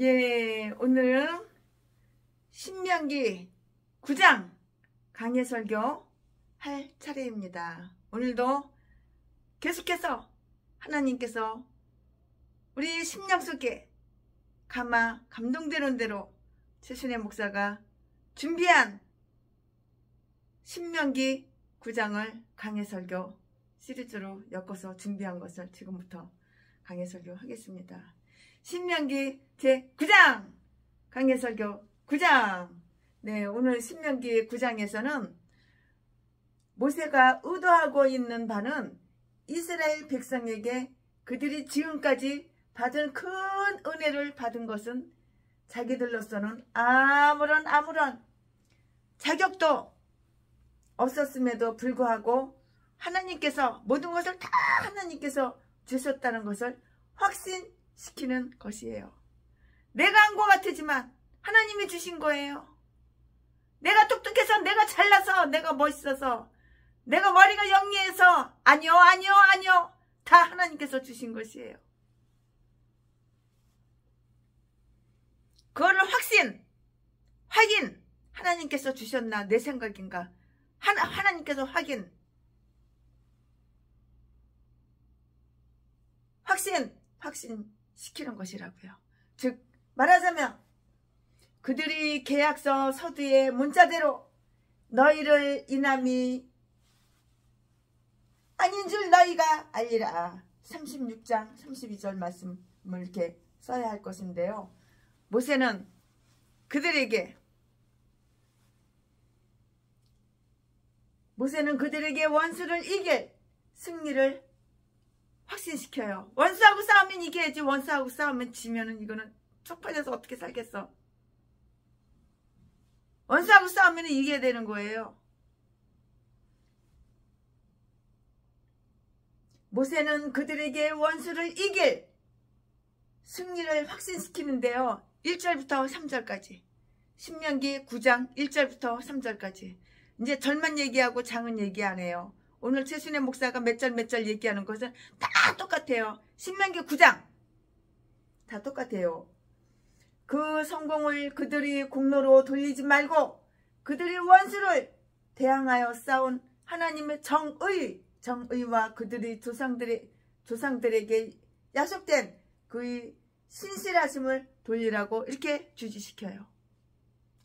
예, 오늘은 신명기 9장 강해 설교 할 차례입니다. 오늘도 계속해서 하나님께서 우리 심령 속에 감동되는 대로 최순애 목사가 준비한 신명기 9장을 강해 설교 시리즈로 엮어서 준비한 것을 지금부터 강해 설교 하겠습니다. 신명기 제9장 강해 설교 9장. 네, 오늘 신명기 9장에서는 모세가 의도하고 있는 바는 이스라엘 백성에게 그들이 지금까지 받은 큰 은혜를 받은 것은 자기들로서는 아무런 자격도 없었음에도 불구하고 하나님께서 모든 것을 다 하나님께서 주셨다는 것을 확신시키는 것이에요. 내가 한 것 같지만 하나님이 주신 거예요. 내가 똑똑해서, 내가 잘나서, 내가 멋있어서, 내가 머리가 영리해서 아니요. 다 하나님께서 주신 것이에요. 그거를 확인 하나님께서 주셨나 내 생각인가 하나님께서 확신시키는 것이라고요. 즉 말하자면 그들이 계약서 서두의 문자대로 너희를 인함이 아닌 줄 너희가 알리라. 36장 32절 말씀을 이렇게 써야 할 것인데요. 모세는 그들에게 원수를 이길 승리를 확신시켜요. 원수하고 싸우면 이겨야지. 원수하고 싸우면 지면은 이거는 쪽팔려서 어떻게 살겠어. 원수하고 싸우면 이겨야 되는 거예요. 모세는 그들에게 원수를 이길 승리를 확신시키는데요. 1절부터 3절까지 신명기 9장 1절부터 3절까지 이제 절만 얘기하고 장은 얘기 안 해요. 오늘 최순애 목사가 몇 절 얘기하는 것은 다 똑같아요. 신명기 9장 다 똑같아요. 그 성공을 그들이 공로로 돌리지 말고 그들이 원수를 대항하여 싸운 하나님의 정의와 그들이 조상들에게 약속된 그의 신실하심을 돌리라고 이렇게 주지시켜요.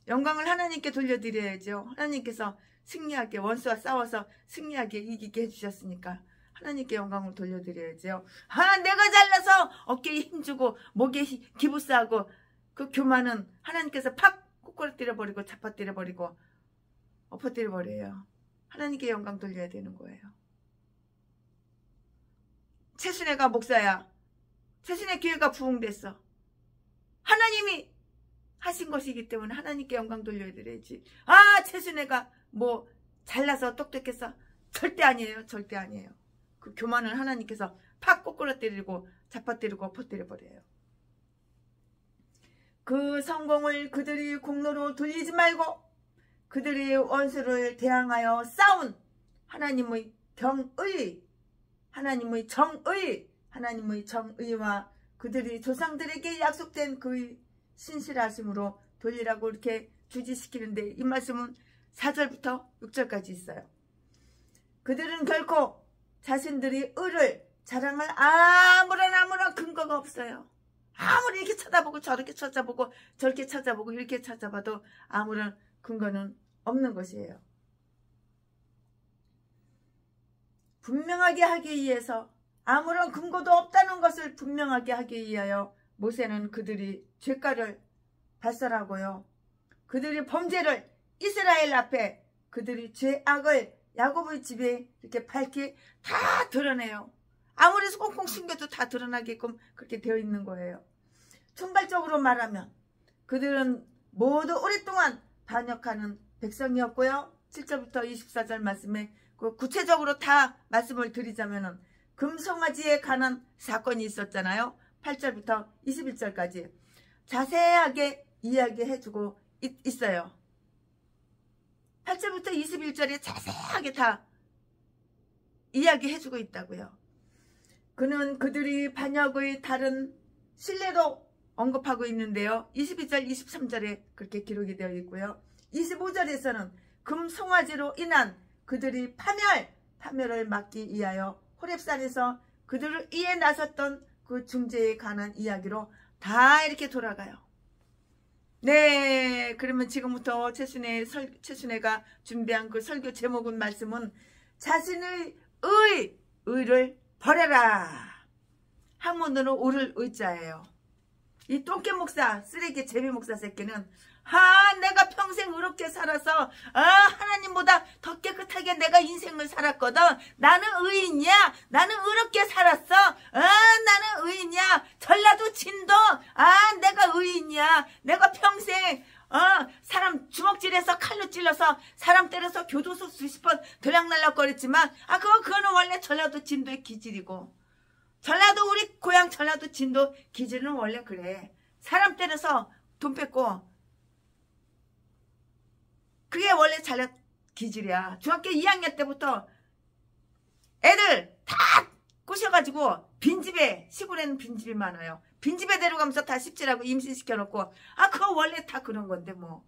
영광을 하나님께 돌려드려야죠. 하나님께서 승리하게, 원수와 싸워서 승리하게 이기게 해주셨으니까 하나님께 영광을 돌려드려야죠. 내가 잘나서 어깨에 힘주고 목에 기부싸고 그 교만은 하나님께서 팍 꼬꾸라뜨려버리고 잡아뜨려버리고 엎어뜨려버려요. 하나님께 영광 돌려야 되는 거예요. 최순애가 목사야. 최순애 교회가 부흥됐어. 하나님이 하신 것이기 때문에 하나님께 영광 돌려드려야지. 최순애가 뭐 잘나서 똑똑해서 절대 아니에요. 절대 아니에요. 그 교만을 하나님께서 팍 꼬꾸라뜨리고 잡아뜨리고 엎어뜨려버려요. 그 성공을 그들이 공로로 돌리지 말고 그들이 원수를 대항하여 싸운 하나님의 정의와 그들이 조상들에게 약속된 그의 신실하심으로 돌리라고 이렇게 주지시키는데 이 말씀은 4절부터 6절까지 있어요. 그들은 결코 자신들이 의를 자랑할 아무런 근거가 없어요. 아무리 이렇게 쳐다보고 저렇게 찾아보고 저렇게 찾아보고 이렇게 찾아봐도 아무런 근거는 없는 것이에요. 분명하게 하기 위해서 아무런 근거도 없다는 것을 분명하게 하기 위하여 모세는 그들이 죄가를 발설하고요. 그들이 범죄를 이스라엘 앞에 그들이 죄악을 야곱의 집에 이렇게 밝게 다 드러내요. 아무리 꽁꽁 숨겨도 다 드러나게끔 그렇게 되어 있는 거예요. 총괄적으로 말하면 그들은 모두 오랫동안 반역하는 백성이었고요. 7절부터 24절 말씀에 구체적으로 다 말씀을 드리자면은 금송아지에 관한 사건이 있었잖아요. 8절부터 21절까지 자세하게 이야기해주고 있어요. 8절부터 21절에 자세하게 다 이야기해주고 있다고요. 그는 그들이 반역의 다른 신뢰도 언급하고 있는데요. 22절 23절에 그렇게 기록이 되어 있고요. 25절에서는 금송아지로 인한 그들이 파멸을 막기 위하여 호렙산에서 그들을 위해 나섰던 그 중재에 관한 이야기로 다 이렇게 돌아가요. 네, 그러면 지금부터 최순애가 준비한 그 설교 제목은 말씀은 자신의 의를 버려라. 한문으로 의를 의자예요. 이 똥개 목사, 쓰레기 제비 목사 새끼는 내가 평생 의롭게 살아서 하나님보다 더 깨끗하게 내가 인생을 살았거든. 나는 의인이야. 나는 의롭게 살았어. 나는 의인이야. 전라도 진도 내가 의인이야. 내가 평생 사람 주먹질해서 칼로 찔러서 사람 때려서 교도소 수십 번 들락날락거렸지만 그거는 원래 전라도 진도의 기질이고, 전라도 우리 고향 전라도 진도 기질은 원래 그래. 사람 때려서 돈 뺏고 그게 원래 전라도 기질이야. 중학교 2학년 때부터 애들 다 꼬셔가지고 빈집에, 시골에는 빈집이 많아요. 빈집에 데려가면서 다 씹질하고 임신시켜놓고 그거 원래 다 그런 건데 뭐.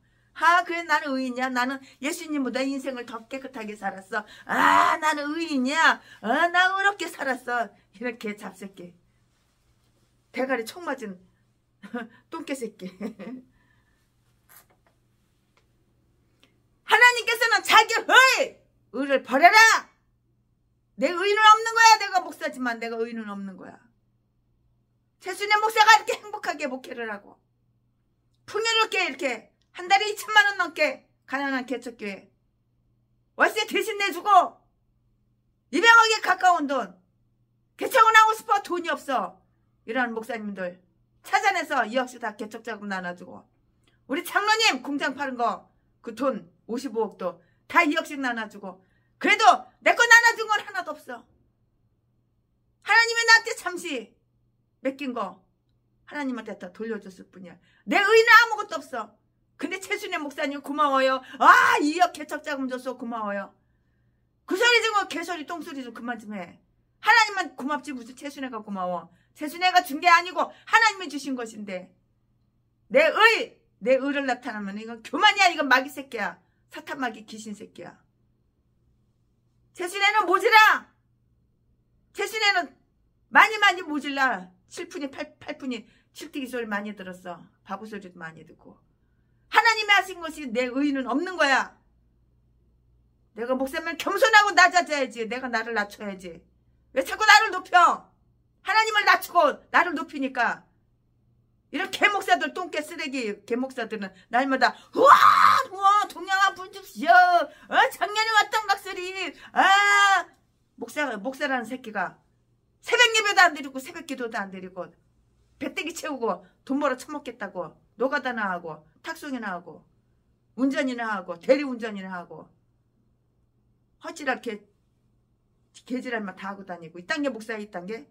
그래 나는 의인이야. 나는 예수님보다 인생을 더 깨끗하게 살았어. 나는 의인이야. 나 의롭게 살았어. 이렇게 잡새끼. 대가리 총 맞은 똥개 새끼. 하나님께서는 자기 의를 버려라. 내 의는 없는 거야. 내가 목사지만 내가 의는 없는 거야. 최순애 목사가 이렇게 행복하게 목회를 하고 풍요롭게 이렇게 한 달에 2천만 원 넘게 가난한 개척교회 월세 대신 내주고 200억에 가까운 돈, 개척은 하고 싶어 돈이 없어. 이런 목사님들 찾아내서 2억씩 다 개척자금 나눠주고, 우리 장로님 공장 파는 거 그 돈 55억도 다 2억씩 나눠주고, 그래도 내 거 나눠준 건 하나도 없어. 하나님이 나한테 잠시 맡긴 거 하나님한테 다 돌려줬을 뿐이야. 내 의는 아무것도 없어. 근데 최순애 목사님 고마워요. 2억 개척자금 줬어. 고마워요. 그 소리 좀 개소리 똥소리 좀 그만 좀 해. 하나님만 고맙지 무슨 최순애가 고마워. 최순애가 준 게 아니고 하나님이 주신 것인데 내 의를 나타나면 이건 교만이야. 이건 마귀 새끼야. 사탄 마귀 귀신 새끼야. 최순애는 모질라. 최순애는 많이 모질라. 7푼이 8푼이 칠뜨기 소리 많이 들었어. 바보 소리도 많이 듣고. 하나님이 하신 것이 내 의는 없는 거야. 내가 목사면 겸손하고 낮아져야지. 내가 나를 낮춰야지. 왜 자꾸 나를 높여? 하나님을 낮추고 나를 높이니까. 이런 개목사들, 똥개 쓰레기 개목사들은 날마다 우와 동양아 불 줍시오. 작년에 왔던 각설이 목사라는 새끼가 새벽 예배도 안 드리고 새벽 기도도 안 드리고 배때기 채우고 돈 벌어 처먹겠다고 노가다나 하고 탁송이나 하고 운전이나 하고 대리운전이나 하고 허지랄게 개지랄만 다 하고 다니고 이딴 게 목사야. 이딴 게.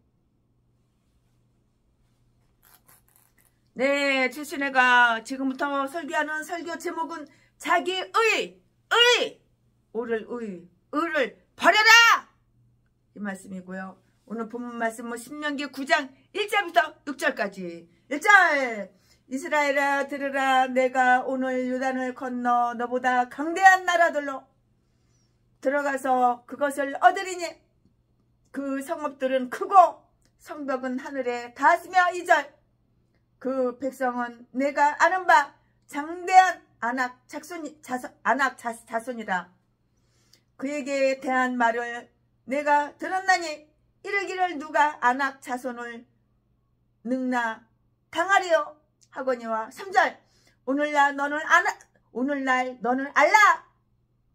네, 최순애가 지금부터 설교하는 설교 제목은 자기 의를 버려라 이 말씀이고요. 오늘 본문 말씀은 신명기 9장 1절부터 6절까지. 1절 이스라엘아 들으라. 내가 오늘 요단을 건너 너보다 강대한 나라들로 들어가서 그것을 얻으리니 그 성읍들은 크고 성벽은 하늘에 닿으며. 2절 그 백성은 내가 아는 바 장대한 아낙 자손이라. 그에게 대한 말을 내가 들었나니 이르기를 누가 아낙 자손을 능나 당하리요 하거니와. 3절 오늘날 너는 알라.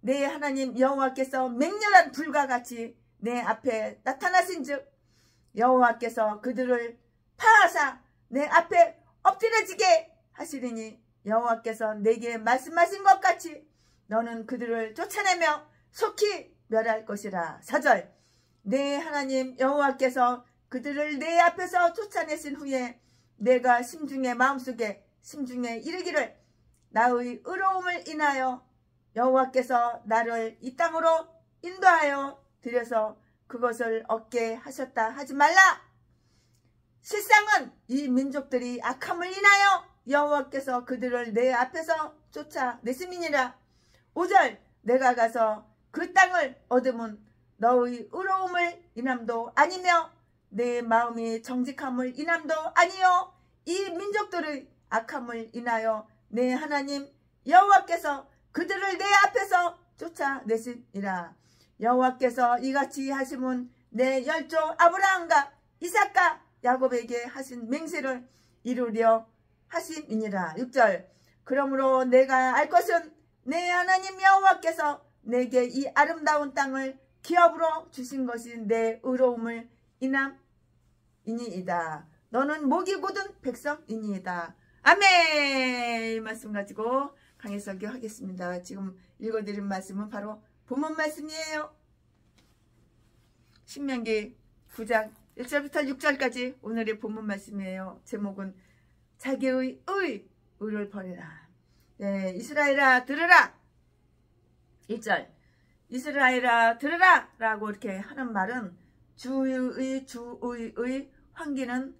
내 하나님 여호와께서 맹렬한 불과 같이 내 앞에 나타나신즉 여호와께서 그들을 파하사 내 앞에 엎드려지게 하시리니 여호와께서 내게 말씀하신 것 같이 너는 그들을 쫓아내며 속히 멸할 것이라. 4절 내 하나님 여호와께서 그들을 내 앞에서 쫓아내신 후에 내가 마음속에 심중에 이르기를 나의 의로움을 인하여 여호와께서 나를 이 땅으로 인도하여 들여서 그것을 얻게 하셨다 하지 말라. 실상은 이 민족들이 악함을 인하여 여호와께서 그들을 내 앞에서 쫓아내심이니라. 5절 내가 가서 그 땅을 얻으면 너의 의로움을 인함도 아니며 내 마음이 정직함을 인함도 아니요 이 민족들의 악함을 인하여 내 하나님 여호와께서 그들을 내 앞에서 쫓아내시니라. 여호와께서 이같이 하심은 내 열조 아브라함과 이삭과 야곱에게 하신 맹세를 이루려 하심이니라. 6절 그러므로 내가 알 것은 내 하나님 여호와께서 내게 이 아름다운 땅을 기업으로 주신 것이 내 의로움을 인함이니이다. 너는 목이 곧은 백성이니이다. 아멘. 이 말씀 가지고 강해 설교하겠습니다. 지금 읽어드린 말씀은 바로 본문 말씀이에요. 신명기 9장 1절부터 6절까지 오늘의 본문 말씀이에요. 제목은 자기의 의를 버리라. 네, 이스라엘아 들으라. 1절 이스라엘아 들으라 라고 이렇게 하는 말은 주의 환기는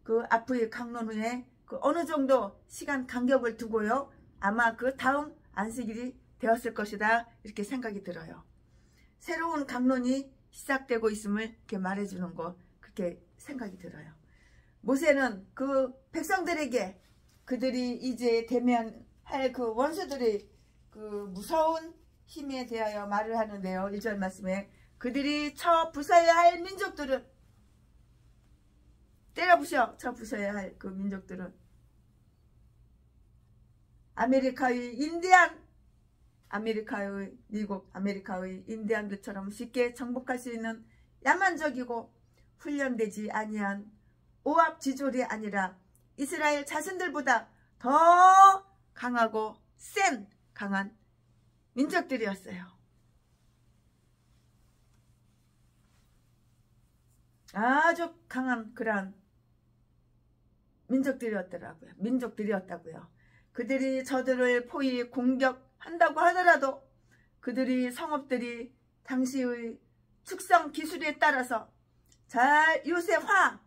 그 앞의 강론 후에 그 어느 정도 시간 간격을 두고요. 아마 그 다음 안식일이 되었을 것이다 이렇게 생각이 들어요. 새로운 강론이 시작되고 있음을 이렇게 말해주는 거 그렇게 생각이 들어요. 모세는 그 백성들에게 그들이 이제 대면할 그 원수들의 그 무서운 힘에 대하여 말을 하는데요. 1절 말씀에 그들이 쳐 부숴야 할 민족들은 때려 부셔 쳐 부숴야 할 그 민족들은 아메리카의 인디안 아메리카의 미국 아메리카의 인디안들처럼 쉽게 정복할 수 있는 야만적이고 훈련되지 아니한 오합지졸이 아니라 이스라엘 자신들보다 더 강하고 센 강한 민족들이었어요. 아주 강한 그러한 민족들이었다고요. 그들이 저들을 포위 공격한다고 하더라도 그들이 성읍들이 당시의 축성 기술에 따라서 잘 요새화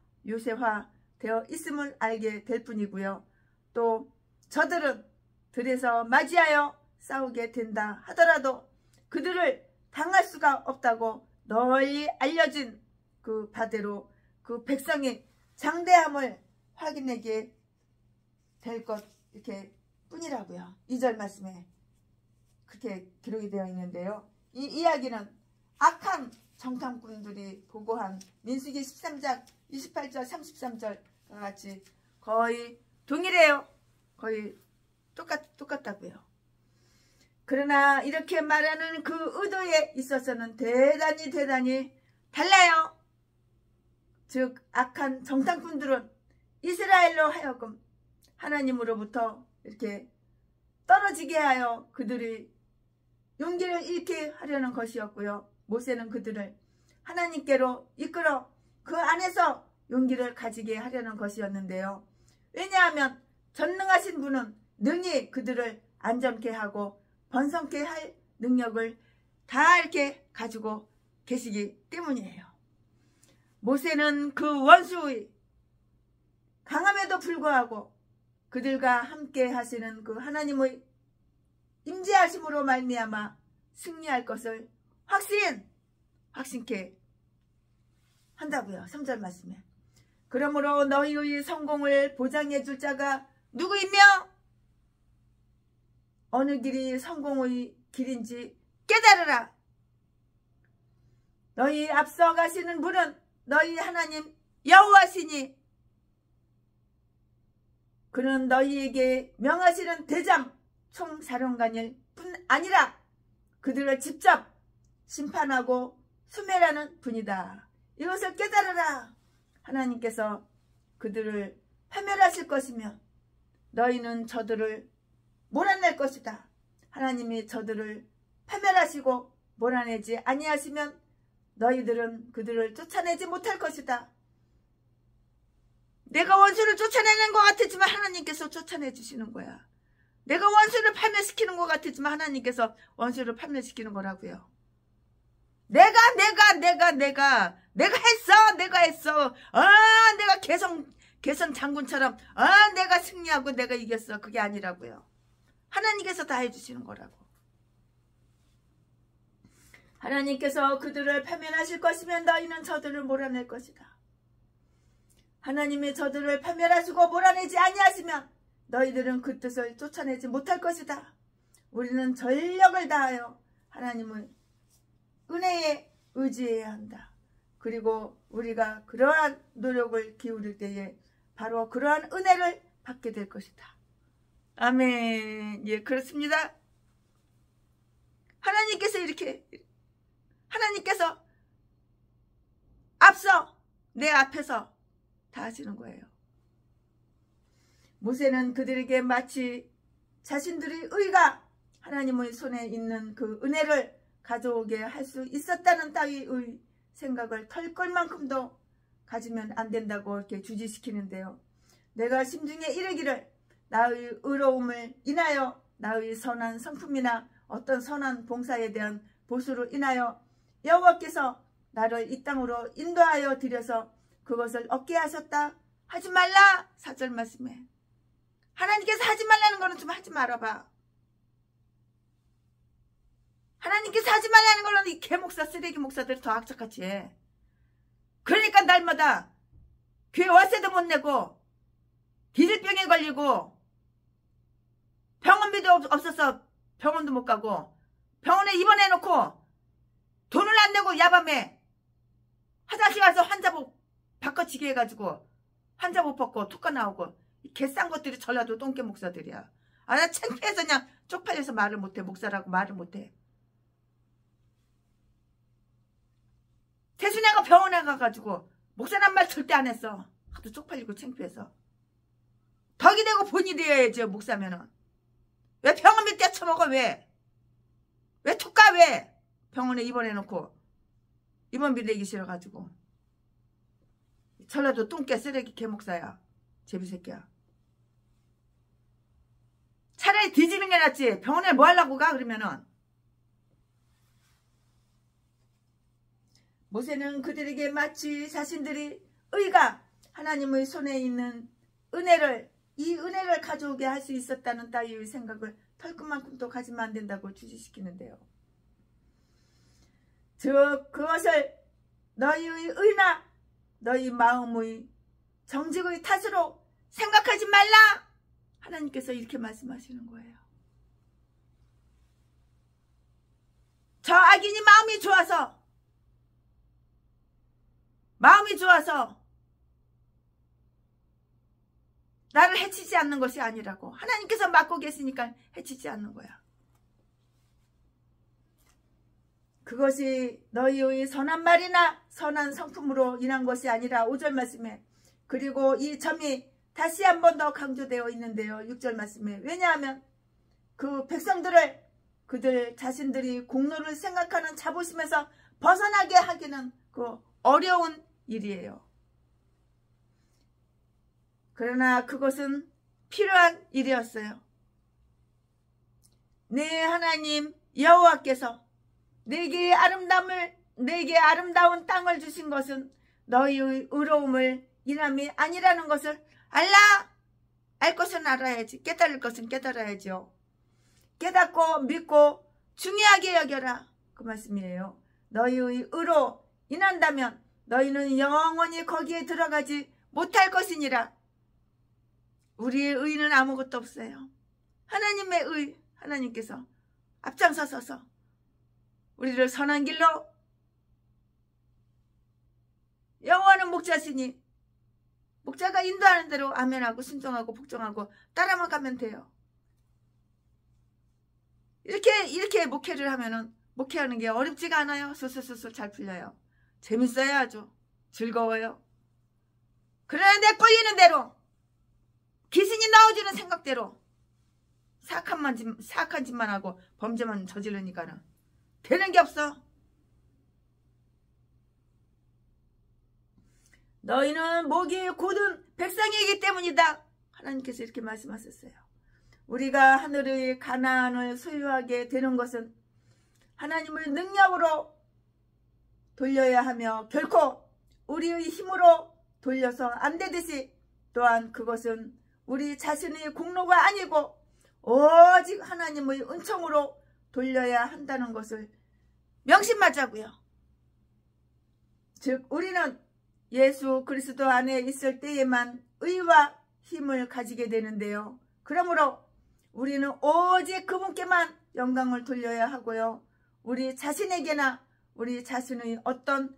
되어 있음을 알게 될 뿐이고요. 또 저들은 들에서 맞이하여 싸우게 된다 하더라도 그들을 당할 수가 없다고 널리 알려진 그 바대로 그 백성의 장대함을 확인하게 될 것 이렇게 뿐이라고요. 2절 말씀에 그렇게 기록이 되어 있는데요. 이 이야기는 악한 정탐꾼들이 보고한 민수기 13장 28절 33절과 같이 거의 동일해요. 거의 똑같다고요. 그러나 이렇게 말하는 그 의도에 있어서는 대단히 달라요. 즉 악한 정탐꾼들은 이스라엘로 하여금 하나님으로부터 이렇게 떨어지게 하여 그들이 용기를 잃게 하려는 것이었고요. 모세는 그들을 하나님께로 이끌어 그 안에서 용기를 가지게 하려는 것이었는데요. 왜냐하면 전능하신 분은 능히 그들을 안전케 하고 번성케 할 능력을 다 이렇게 가지고 계시기 때문이에요. 모세는 그 원수의 강함에도 불구하고 그들과 함께 하시는 그 하나님의 임재하심으로 말미암아 승리할 것을 확신케 한다고요. 3절 말씀에 그러므로 너희의 성공을 보장해 줄 자가 누구이며 어느 길이 성공의 길인지 깨달으라. 너희 앞서 가시는 분은 너희 하나님 여호와시니 그는 너희에게 명하시는 대장 총사령관일 뿐 아니라 그들을 직접 심판하고 수멸하는 분이다. 이것을 깨달으라. 하나님께서 그들을 파멸하실 것이며 너희는 저들을 몰아낼 것이다. 하나님이 저들을 파멸하시고 몰아내지 아니하시면 너희들은 그들을 쫓아내지 못할 것이다. 내가 원수를 쫓아내는 것 같았지만 하나님께서 쫓아내 주시는 거야. 내가 원수를 파멸시키는 것 같았지만 하나님께서 원수를 파멸시키는 거라고요. 내가 내가 했어. 내가 개성 장군처럼 내가 승리하고 내가 이겼어. 그게 아니라고요. 하나님께서 다 해주시는 거라고. 하나님께서 그들을 파멸하실 것이면 너희는 저들을 몰아낼 것이다. 하나님이 저들을 파멸하시고 몰아내지 아니하시면 너희들은 그 뜻을 쫓아내지 못할 것이다. 우리는 전력을 다하여 하나님의 은혜에 의지해야 한다. 그리고 우리가 그러한 노력을 기울일 때에 바로 그러한 은혜를 받게 될 것이다. 아멘. 예, 그렇습니다. 하나님께서 앞서 내 앞에서 다 하시는 거예요. 모세는 그들에게 마치 자신들의 의가 하나님의 손에 있는 그 은혜를 가져오게 할 수 있었다는 따위의 생각을 털걸만큼도 가지면 안 된다고 이렇게 주지시키는데요. 내가 심중에 이르기를 나의 의로움을 인하여 나의 선한 성품이나 어떤 선한 봉사에 대한 보수로 인하여 여호와께서 나를 이 땅으로 인도하여 드려서 그것을 얻게 하셨다. 하지 말라. 4절 말씀에 하나님께서 하지 말라는 거는 좀 하지 말아봐. 하나님께서 하지 말라는 거는 이 개목사 쓰레기 목사들이 더 악착같이 해. 그러니까 날마다 교회 월세도 못 내고 기질병에 걸리고 병원비도 없어서 병원도 못 가고 병원에 입원해놓고 돈을 안 내고 야밤에 화장실 가서 환자복 바꿔치기 해가지고 환자복 벗고 톡가 나오고 개싼 것들이 전라도 똥개 목사들이야. 나 창피해서 그냥 쪽팔려서 말을 못해. 목사라고 말을 못해. 태순이가 병원에 가가지고 목사란 말 절대 안 했어. 하도 쪽팔리고 창피해서. 덕이 되고 본이 되어야죠. 목사면은. 왜 병원비 떼쳐먹어? 왜 톡가? 왜 병원에 입원해놓고 입원비 내기 싫어가지고. 전라도 똥개 쓰레기 개목사야. 제비새끼야. 차라리 뒤지는 게 낫지. 병원에 뭐 하려고 가? 그러면은. 모세는 그들에게 마치 자신들이 의가 하나님의 손에 있는 이 은혜를 가져오게 할 수 있었다는 따위의 생각을 털끝만큼도 가지면 안 된다고 주지시키는데요. 즉 그것을 너희의 의나 너희 마음의 정직의 탓으로 생각하지 말라. 하나님께서 이렇게 말씀하시는 거예요. 저 악인이 마음이 좋아서 나를 해치지 않는 것이 아니라고. 하나님께서 맡고 계시니까 해치지 않는 거야. 그것이 너희의 선한 말이나 선한 성품으로 인한 것이 아니라 5절 말씀에, 그리고 이 점이 다시 한 번 더 강조되어 있는데요. 6절 말씀에, 왜냐하면 그 백성들을 그들 자신들이 공로를 생각하는 자부심에서 벗어나게 하기는 그 어려운 일이에요. 그러나 그것은 필요한 일이었어요. 내 하나님 여호와께서 내게 아름다운 땅을 주신 것은 너희의 의로움을 인함이 아니라는 것을 알 것은 알아야지. 깨달을 것은 깨달아야죠. 깨닫고 믿고 중요하게 여겨라. 그 말씀이에요. 너희의 의로 인한다면 너희는 영원히 거기에 들어가지 못할 것이니라. 우리의 의는 아무것도 없어요. 하나님의 의, 하나님께서 앞장서서 우리를 선한 길로, 여호와는 목자시니 목자가 인도하는 대로 아멘하고 순종하고 복종하고 따라만 가면 돼요. 이렇게 목회를 하면은 목회하는 게 어렵지가 않아요. 술술술술 잘 풀려요. 재밌어요. 아주 즐거워요. 그런데 꼴리는 대로, 귀신이 넣어주는 생각대로 사악한 짓만 하고 범죄만 저지르니까는 되는 게 없어. 너희는 목이 곧은 백성이기 때문이다. 하나님께서 이렇게 말씀하셨어요. 우리가 하늘의 가나안을 소유하게 되는 것은 하나님의 능력으로 돌려야 하며 결코 우리의 힘으로 돌려서 안 되듯이 또한 그것은 우리 자신의 공로가 아니고 오직 하나님의 은총으로 돌려야 한다는 것을 명심하자고요. 즉 우리는 예수 그리스도 안에 있을 때에만 의와 힘을 가지게 되는데요. 그러므로 우리는 오직 그분께만 영광을 돌려야 하고요. 우리 자신에게나 우리 자신의 어떤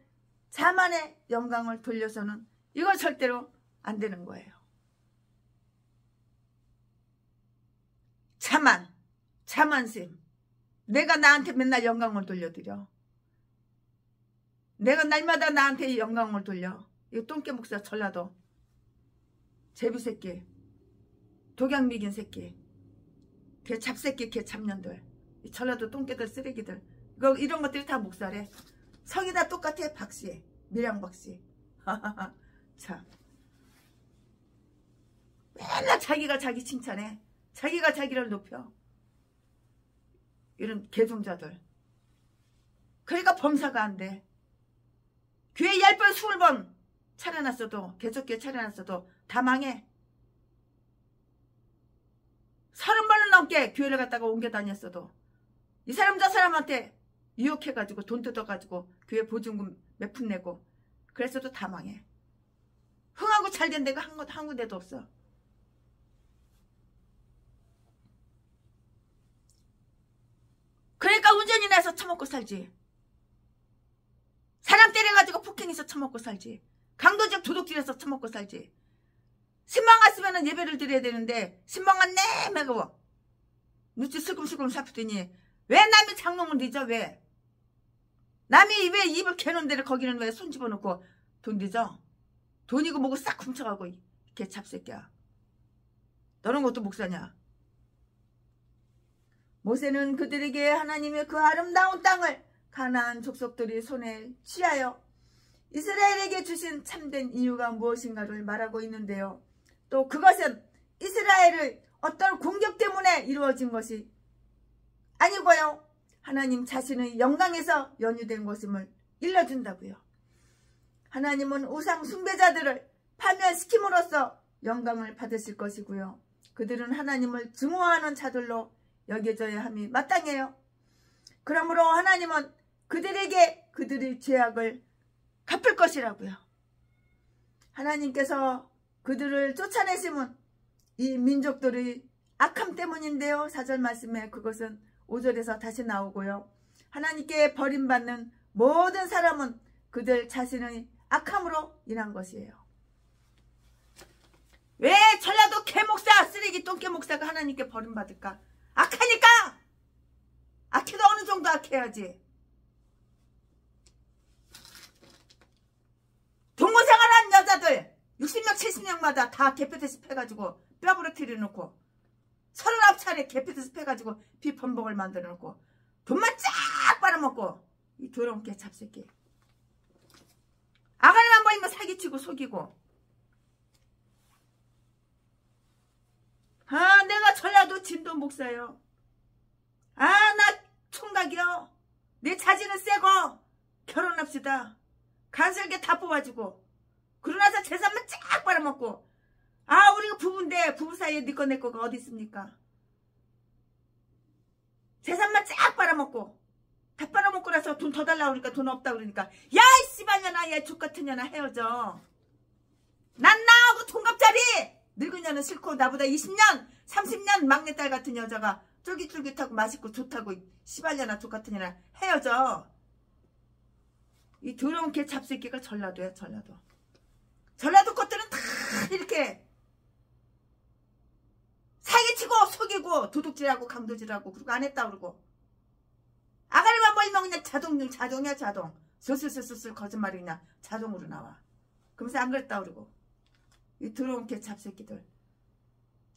자만의 영광을 돌려서는 이거 절대로 안 되는 거예요. 자만심. 내가 나한테 맨날 영광을 돌려드려. 내가 날마다 나한테 영광을 돌려. 이거 똥개 목사 전라도 제비새끼, 독약미긴 새끼, 개 잡새끼, 개 잡년들, 이 전라도 똥개들, 쓰레기들, 이런 것들이 다 목사래. 성이 다 똑같아. 박씨, 밀양박씨. 참, 맨날 자기가 자기 칭찬해. 자기가 자기를 높여. 이런 개종자들. 그러니까 범사가 안 돼. 교회 10번 20번 차려놨어도, 개척교회 차려놨어도 다 망해. 30번을 넘게 교회를 갔다가 옮겨 다녔어도 이 사람 저 사람한테 유혹해가지고 돈 뜯어가지고 교회 보증금 몇 푼 내고 그랬어도 다 망해. 흥하고 잘된 데가 한 군데도 없어. 그러니까 운전이나 해서 처먹고 살지. 사람 때려가지고 폭행해서 처먹고 살지. 강도적 도둑질해서 처먹고 살지. 신방 갔으면 예배를 드려야 되는데 신방 갔네 매고 눈치 슬금슬금 살피더니 왜 남이 장롱을 늦어. 왜 남이 왜 입을 개놓은 데를 거기는 왜 손 집어넣고 돈 늦어. 돈이고 뭐고 싹 훔쳐가고 개 잡새끼야. 너는 것도 목사냐. 모세는 그들에게 하나님의 그 아름다운 땅을 가나안 족속들이 손에 취하여 이스라엘에게 주신 참된 이유가 무엇인가를 말하고 있는데요. 또 그것은 이스라엘의 어떤 공격 때문에 이루어진 것이 아니고요. 하나님 자신의 영광에서 연유된 것임을 일러준다고요. 하나님은 우상 숭배자들을 파멸시킴으로써 영광을 받으실 것이고요. 그들은 하나님을 증오하는 자들로 여겨져야 함이 마땅해요. 그러므로 하나님은 그들에게 그들의 죄악을 갚을 것이라고요. 하나님께서 그들을 쫓아내심은 이 민족들의 악함 때문인데요. 4절 말씀에 그것은 5절에서 다시 나오고요. 하나님께 버림받는 모든 사람은 그들 자신의 악함으로 인한 것이에요. 왜 전라도 개목사, 쓰레기 똥개 목사가 하나님께 버림받을까? 악하니까! 악해도 어느 정도 악해야지. 동거생활한 여자들 60명 70명마다 다 개패드십 해가지고 뼈 부러뜨려 놓고 39차례 개패드십 해가지고 비범벅을 만들어 놓고 돈만 쫙 빨아먹고 이 더러운 개 잡새끼. 아가리만 보이면 사기치고 속이고. 아, 내가 전라도 진도 목사요. 아, 나 총각이요. 내 자질은 세고 결혼합시다. 간설계 다 뽑아주고 그러나서 재산만 쫙 빨아먹고. 아, 우리가 부부인데 부부 사이에 네 거 내 거가 어디 있습니까? 재산만 쫙 빨아먹고 다 빨아먹고 나서 돈 더 달라고 그러니까 돈 없다고 그러니까 야, 이 씨발년아, 야, 족같은 년아, 헤어져. 난 나하고 동갑자리. 늙은 년은 싫고 나보다 20년 30년 막내딸 같은 여자가 쫄깃쫄깃하고 맛있고 좋다고 씨발년아 족같은 년아, 헤어져. 이 더러운 개 잡새끼가 전라도야. 전라도 것들은 다 이렇게 사기치고 속이고 도둑질하고 강도질하고 그리고 안 했다 그러고 아가리만 벌면 그냥 자동이야. 자동. 슬슬슬슬 거짓말이 그냥 자동으로 나와. 그러면서 안 그랬다 그러고. 이 더러운 개 잡새끼들.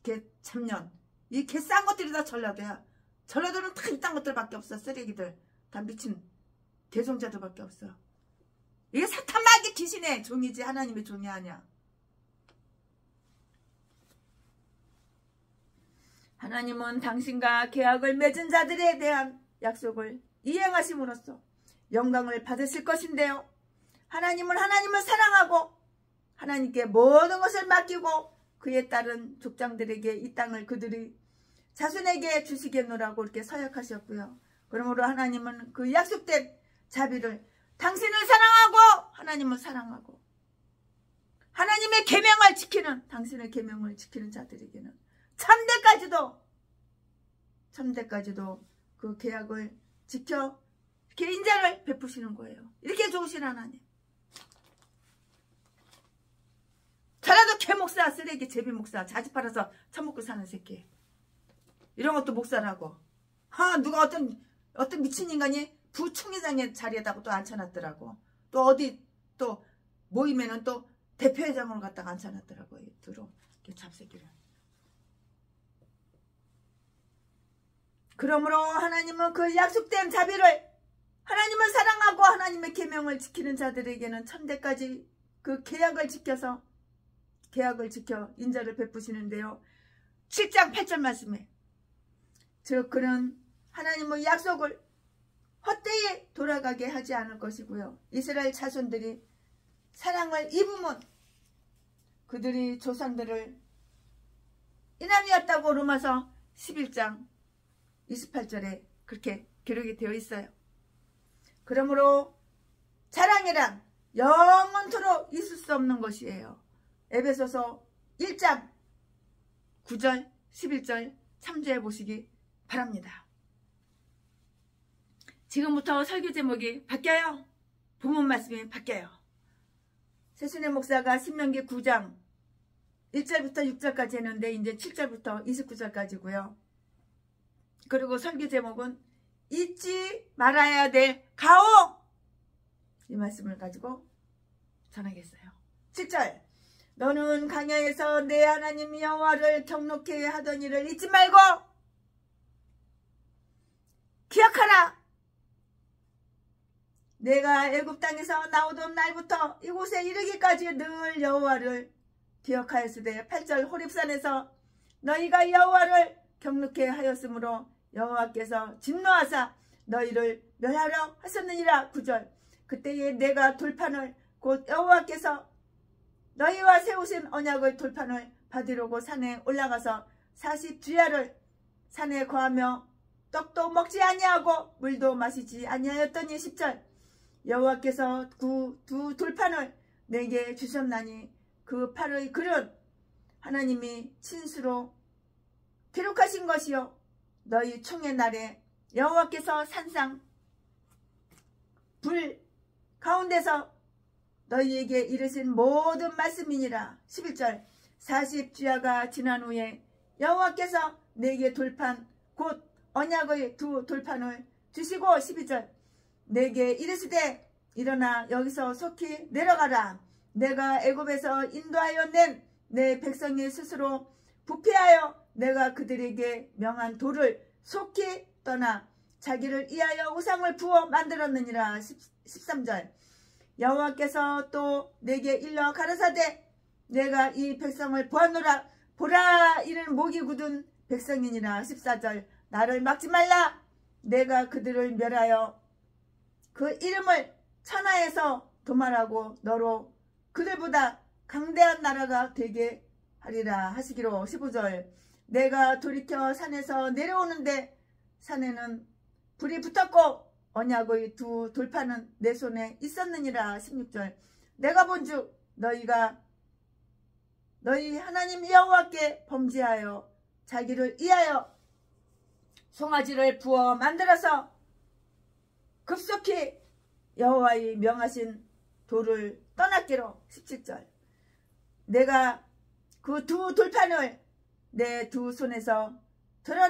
개 참년. 이 개 싼 것들이 다 전라도야. 전라도는 다 이딴 것들밖에 없어. 쓰레기들. 다 미친 대종자들밖에 없어. 이게 사탄마귀 귀신의 종이지 하나님의 종이 아니야. 하나님은 당신과 계약을 맺은 자들에 대한 약속을 이행하심으로써 영광을 받으실 것인데요. 하나님은 하나님을 사랑하고 하나님께 모든 것을 맡기고 그에 따른 족장들에게 이 땅을 그들이 자손에게 주시겠노라고 이렇게 서약하셨고요. 그러므로 하나님은 그 약속된 자비를 당신을 사랑하고 하나님을 사랑하고 하나님의 계명을 지키는 당신의 계명을 지키는 자들에게는 천대까지도 그 계약을 지켜 이렇게 인자를 베푸시는 거예요. 이렇게 좋으신 하나님. 저라도 개목사, 쓰레기, 제비목사, 자지 팔아서 처먹고 사는 새끼. 이런 것도 목사라고. 누가 어떤 미친 인간이 부총회장의 자리에다가 또 앉혀놨더라고. 또 어디 또 모이면은 또 대표회장으로 갖다가 앉혀놨더라고. 들어. 잡새끼를. 그러므로 하나님은 그 약속된 자비를 하나님을 사랑하고 하나님의 계명을 지키는 자들에게는 천대까지 그 계약을 지켜 인자를 베푸시는데요. 7장 8절 말씀에 즉 그는 하나님의 약속을 헛되이 돌아가게 하지 않을 것이고요. 이스라엘 자손들이 사랑을 입으면 그들이 조상들을 인함이었다고 로마서 11장 28절에 그렇게 기록이 되어 있어요. 그러므로 자랑이란 영원토록 있을 수 없는 것이에요. 에베소서 1장 9절 11절 참조해 보시기 바랍니다. 지금부터 설교 제목이 바뀌어요. 본문 말씀이 바뀌어요. 세순의 목사가 신명기 9장 1절부터 6절까지 했는데 이제 7절부터 29절까지고요. 그리고 설교 제목은 잊지 말아야 될 가오! 이 말씀을 가지고 전하겠어요. 7절 너는 광야에서 내 하나님 여호와를 경록케 하던 일을 잊지 말고 기억하라. 내가 애굽 땅에서 나오던 날부터 이곳에 이르기까지 늘 여호와를 기억하였으되 8절 호렙산에서 너희가 여호와를 경록케 하였으므로 여호와께서 진노하사 너희를 멸하려 하셨느니라. 9절 그때에 내가 돌판을 곧 여호와께서 너희와 세우신 언약의 돌판을 받으려고 산에 올라가서 40주야를 산에 거하며 떡도 먹지 아니하고 물도 마시지 아니하였더니 10절 여호와께서 그 두 돌판을 내게 주셨나니 그 팔의 글은 하나님이 친수로 기록하신 것이요 너희 총의 날에 여호와께서 산상 불 가운데서 너희에게 이르신 모든 말씀이니라. 11절 40주야가 지난 후에 여호와께서 내게 돌판 곧 언약의 두 돌판을 주시고 12절 내게 이르시되 일어나 여기서 속히 내려가라. 내가 애굽에서 인도하여 낸 내 백성이 스스로 부패하여 내가 그들에게 명한 돌을 속히 떠나 자기를 위하여 우상을 부어 만들었느니라. 13절 여호와께서 또 내게 일러 가라사대 내가 이 백성을 보았노라. 보라 이는 목이 굳은 백성이니라. 14절 나를 막지 말라. 내가 그들을 멸하여 그 이름을 천하에서 도말하고 너로 그들보다 강대한 나라가 되게 하리라 하시기로. 15절 내가 돌이켜 산에서 내려오는데 산에는 불이 붙었고 언약의 두 돌판은 내 손에 있었느니라. 16절 내가 본즉 너희가 너희 하나님 여호와께 범죄하여 자기를 위하여 송아지를 부어 만들어서 급속히 여호와의 명하신 돌을 떠났기로. 17절 내가 그 두 돌판을 내 두 손에서 들어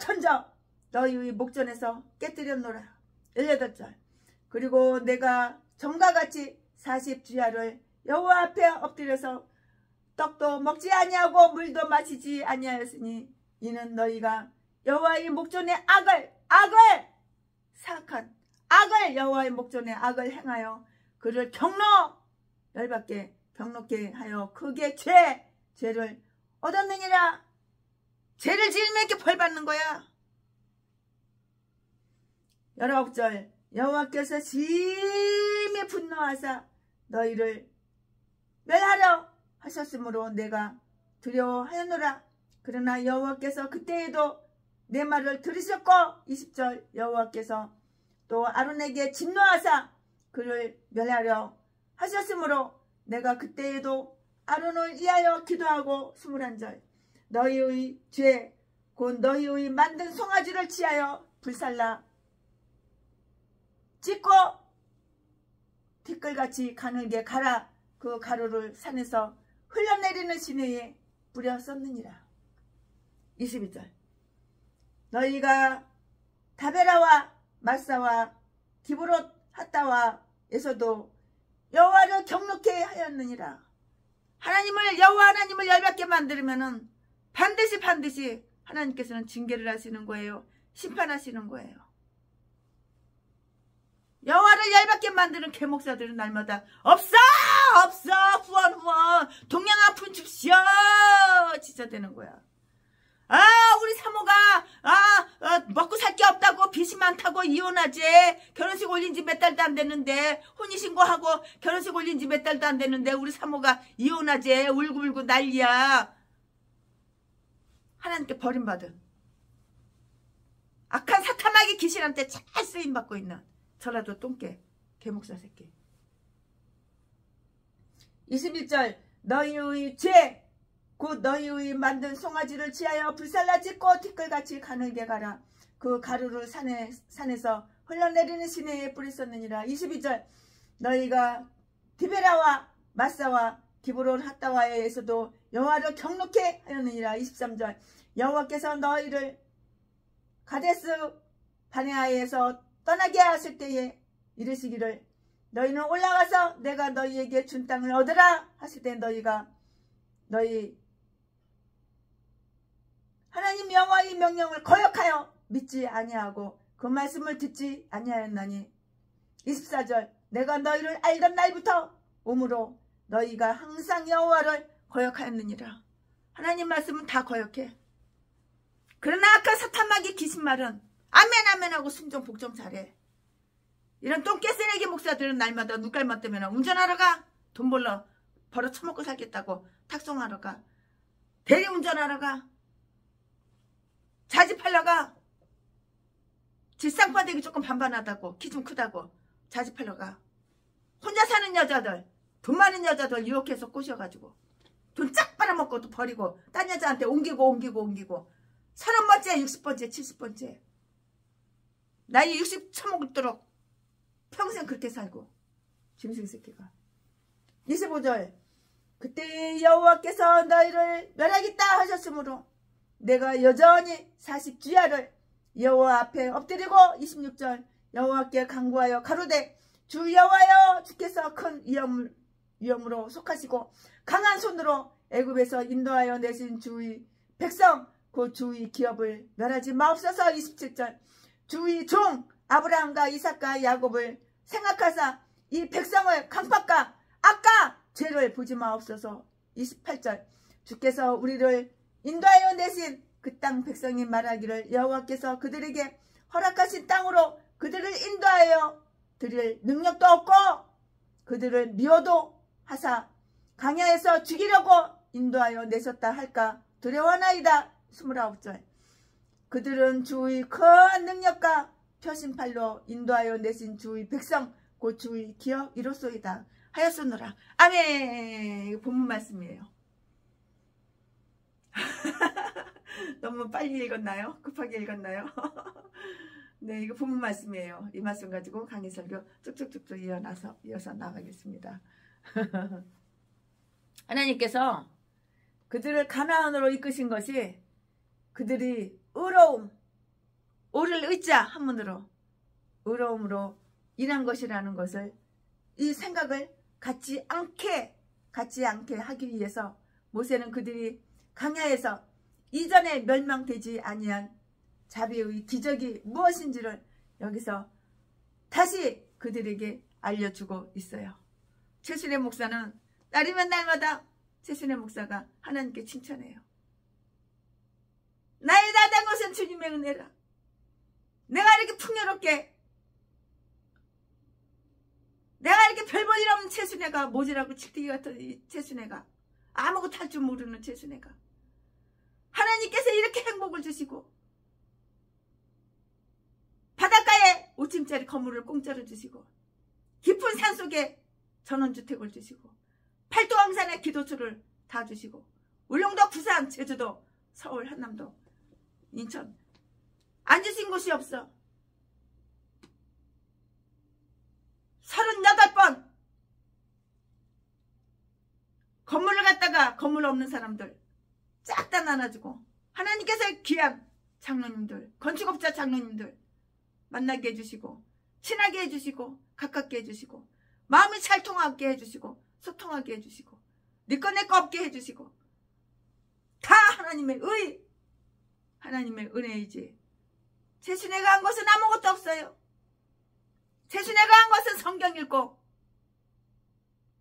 던져 너희의 목전에서 깨뜨렸노라. 18절 그리고 내가 전과 같이 40주야를 여호와 앞에 엎드려서 떡도 먹지 아니하고 물도 마시지 아니하였으니 이는 너희가 여호와의 목전에 사악한 악을 여호와의 목전에 악을 행하여 그를 열받게 경록게 하여 크게 죄를 얻었느니라. 죄를 지으면 이렇게 벌 받는 거야. 19절 여호와께서 심히 분노하사 너희를 멸하려 하셨으므로 내가 두려워하였노라. 그러나 여호와께서 그때에도 내 말을 들으셨고 20절 여호와께서 또 아론에게 진노하사 그를 멸하려 하셨으므로 내가 그때에도 아론을 위하여 기도하고 21절 너희의 죄 곧 너희의 만든 송아지를 취하여 불살라 찢고 티끌같이 가늘게 갈아 그 가루를 산에서 흘러내리는 시내에 뿌려 썼느니라. 22절 너희가 다베라와 마사와 기브롯 핫다와에서도 여호와를 경노케 하였느니라. 여호와 하나님을 열받게 만들면은 반드시 하나님께서는 징계를 하시는 거예요. 심판하시는 거예요. 여호와를 열받게 만드는 개목사들은 날마다 없어 후원 동양 아픈 줍시오 진짜 되는 거야. 우리 사모가 먹고 살 게 없다고 빚이 많다고 이혼하지. 결혼식 올린 지 몇 달도 안 됐는데 혼인신고하고 결혼식 올린 지 몇 달도 안 됐는데 우리 사모가 이혼하지. 울고 난리야. 하나님께 버림받은 악한 사탄마귀 귀신한테 잘 쓰임받고 있는 저라도 똥개 개목사 새끼. 21절 너희의 죄 곧 너희의 만든 송아지를 취하여 불살라 찢고 티끌같이 가늘게 갈아 그 가루를 산에서 흘러내리는 시내에 뿌렸었느니라. 22절 너희가 디베라와 마사와 기브론 핫다와에서도 여호와를 경노케 하였느니라. 23절 여호와께서 너희를 가데스 바네아에서 떠나게 하실 때에 이르시기를 너희는 올라가서 내가 너희에게 준 땅을 얻으라 하실 때 너희 하나님 여호와의 명령을 거역하여 믿지 아니하고 그 말씀을 듣지 아니하였나니. 24절 내가 너희를 알던 날부터 오므로 너희가 항상 여호와를 거역하였느니라. 하나님 말씀은 다 거역해. 그러나 아까 사탄마귀 귀신말은 아멘 하고 순종 복종 잘해. 이런 똥개쓰레기 목사들은 날마다 눈깔만 뜨면 운전하러 가. 돈 벌어 처먹고 살겠다고 탁송하러 가. 대리운전하러 가. 자집하러 가. 질상파되기 조금 반반하다고 키 좀 크다고 자집하러 가. 혼자 사는 여자들 돈 많은 여자들 유혹해서 꼬셔가지고 돈 쫙 빨아먹고 또 버리고 딴 여자한테 옮기고 30번째 60번째 70번째 나이 60 처먹도록 평생 그렇게 살고 짐승 새끼가. 25절 그때 여호와께서 너희를 멸하겠다 하셨으므로 내가 여전히 40주야를 여호와 앞에 엎드리고 26절 여호와께 간구하여 가로되 주 여호와여 주께서 큰 위엄으로 속하시고 강한 손으로 애굽에서 인도하여 내신 주의 백성 그 주의 기업을 멸하지 마옵소서. 27절 주의 종 아브라함과 이삭과 야곱을 생각하사 이 백성을 강팍과 악과 죄를 보지 마옵소서. 28절 주께서 우리를 인도하여 내신 그 땅 백성이 말하기를 여호와께서 그들에게 허락하신 땅으로 그들을 인도하여 드릴 능력도 없고 그들을 미워도 하사 강야에서 죽이려고 인도하여 내셨다 할까 두려워하나이다. 29절 그들은 주의 큰 능력과 표심팔로 인도하여 내신 주의 백성 곧 주의 기업 이로소이다 하였으노라. 아멘. 이거 본문 말씀이에요. 너무 빨리 읽었나요? 급하게 읽었나요? 네, 이거 본문 말씀이에요. 이 말씀 가지고 강의 설교 쭉쭉쭉쭉 이어서 나가겠습니다. 하나님께서 그들을 가나안으로 이끄신 것이 그들이 오를 의자 한문으로 의로움으로 일한 것이라는 것을 이 생각을 갖지 않게 하기 위해서 모세는 그들이 강야에서 이전에 멸망되지 아니한 자비의 기적이 무엇인지를 여기서 다시 그들에게 알려주고 있어요. 최순애 목사는 날이면 날마다 최순애 목사가 하나님께 칭찬해요. 나의 다 된 것은 주님의 은혜라. 내가 이렇게 풍요롭게 내가 이렇게 별 볼 일 없는 최순애가 모지라고 칙튀기 같은 이 최순애가 아무것도 할 줄 모르는 최순애가 하나님께서 이렇게 행복을 주시고 바닷가에 5층짜리 건물을 공짜로 주시고 깊은 산속에 전원주택을 주시고 팔도항산에 기도처를 다 주시고 울릉도, 부산, 제주도, 서울, 한남도, 인천 안 주신 곳이 없어. 38번 건물을 갖다가 건물 없는 사람들 쫙 다 나눠주고 하나님께서 귀한 장로님들, 건축업자 장로님들 만나게 해주시고 친하게 해주시고 가깝게 해주시고 마음이 잘 통하게 해주시고 소통하게 해주시고 니꺼 내꺼 없게 해주시고 다 하나님의 하나님의 은혜이지. 최순애가 한 것은 아무것도 없어요. 최순애가 한 것은 성경 읽고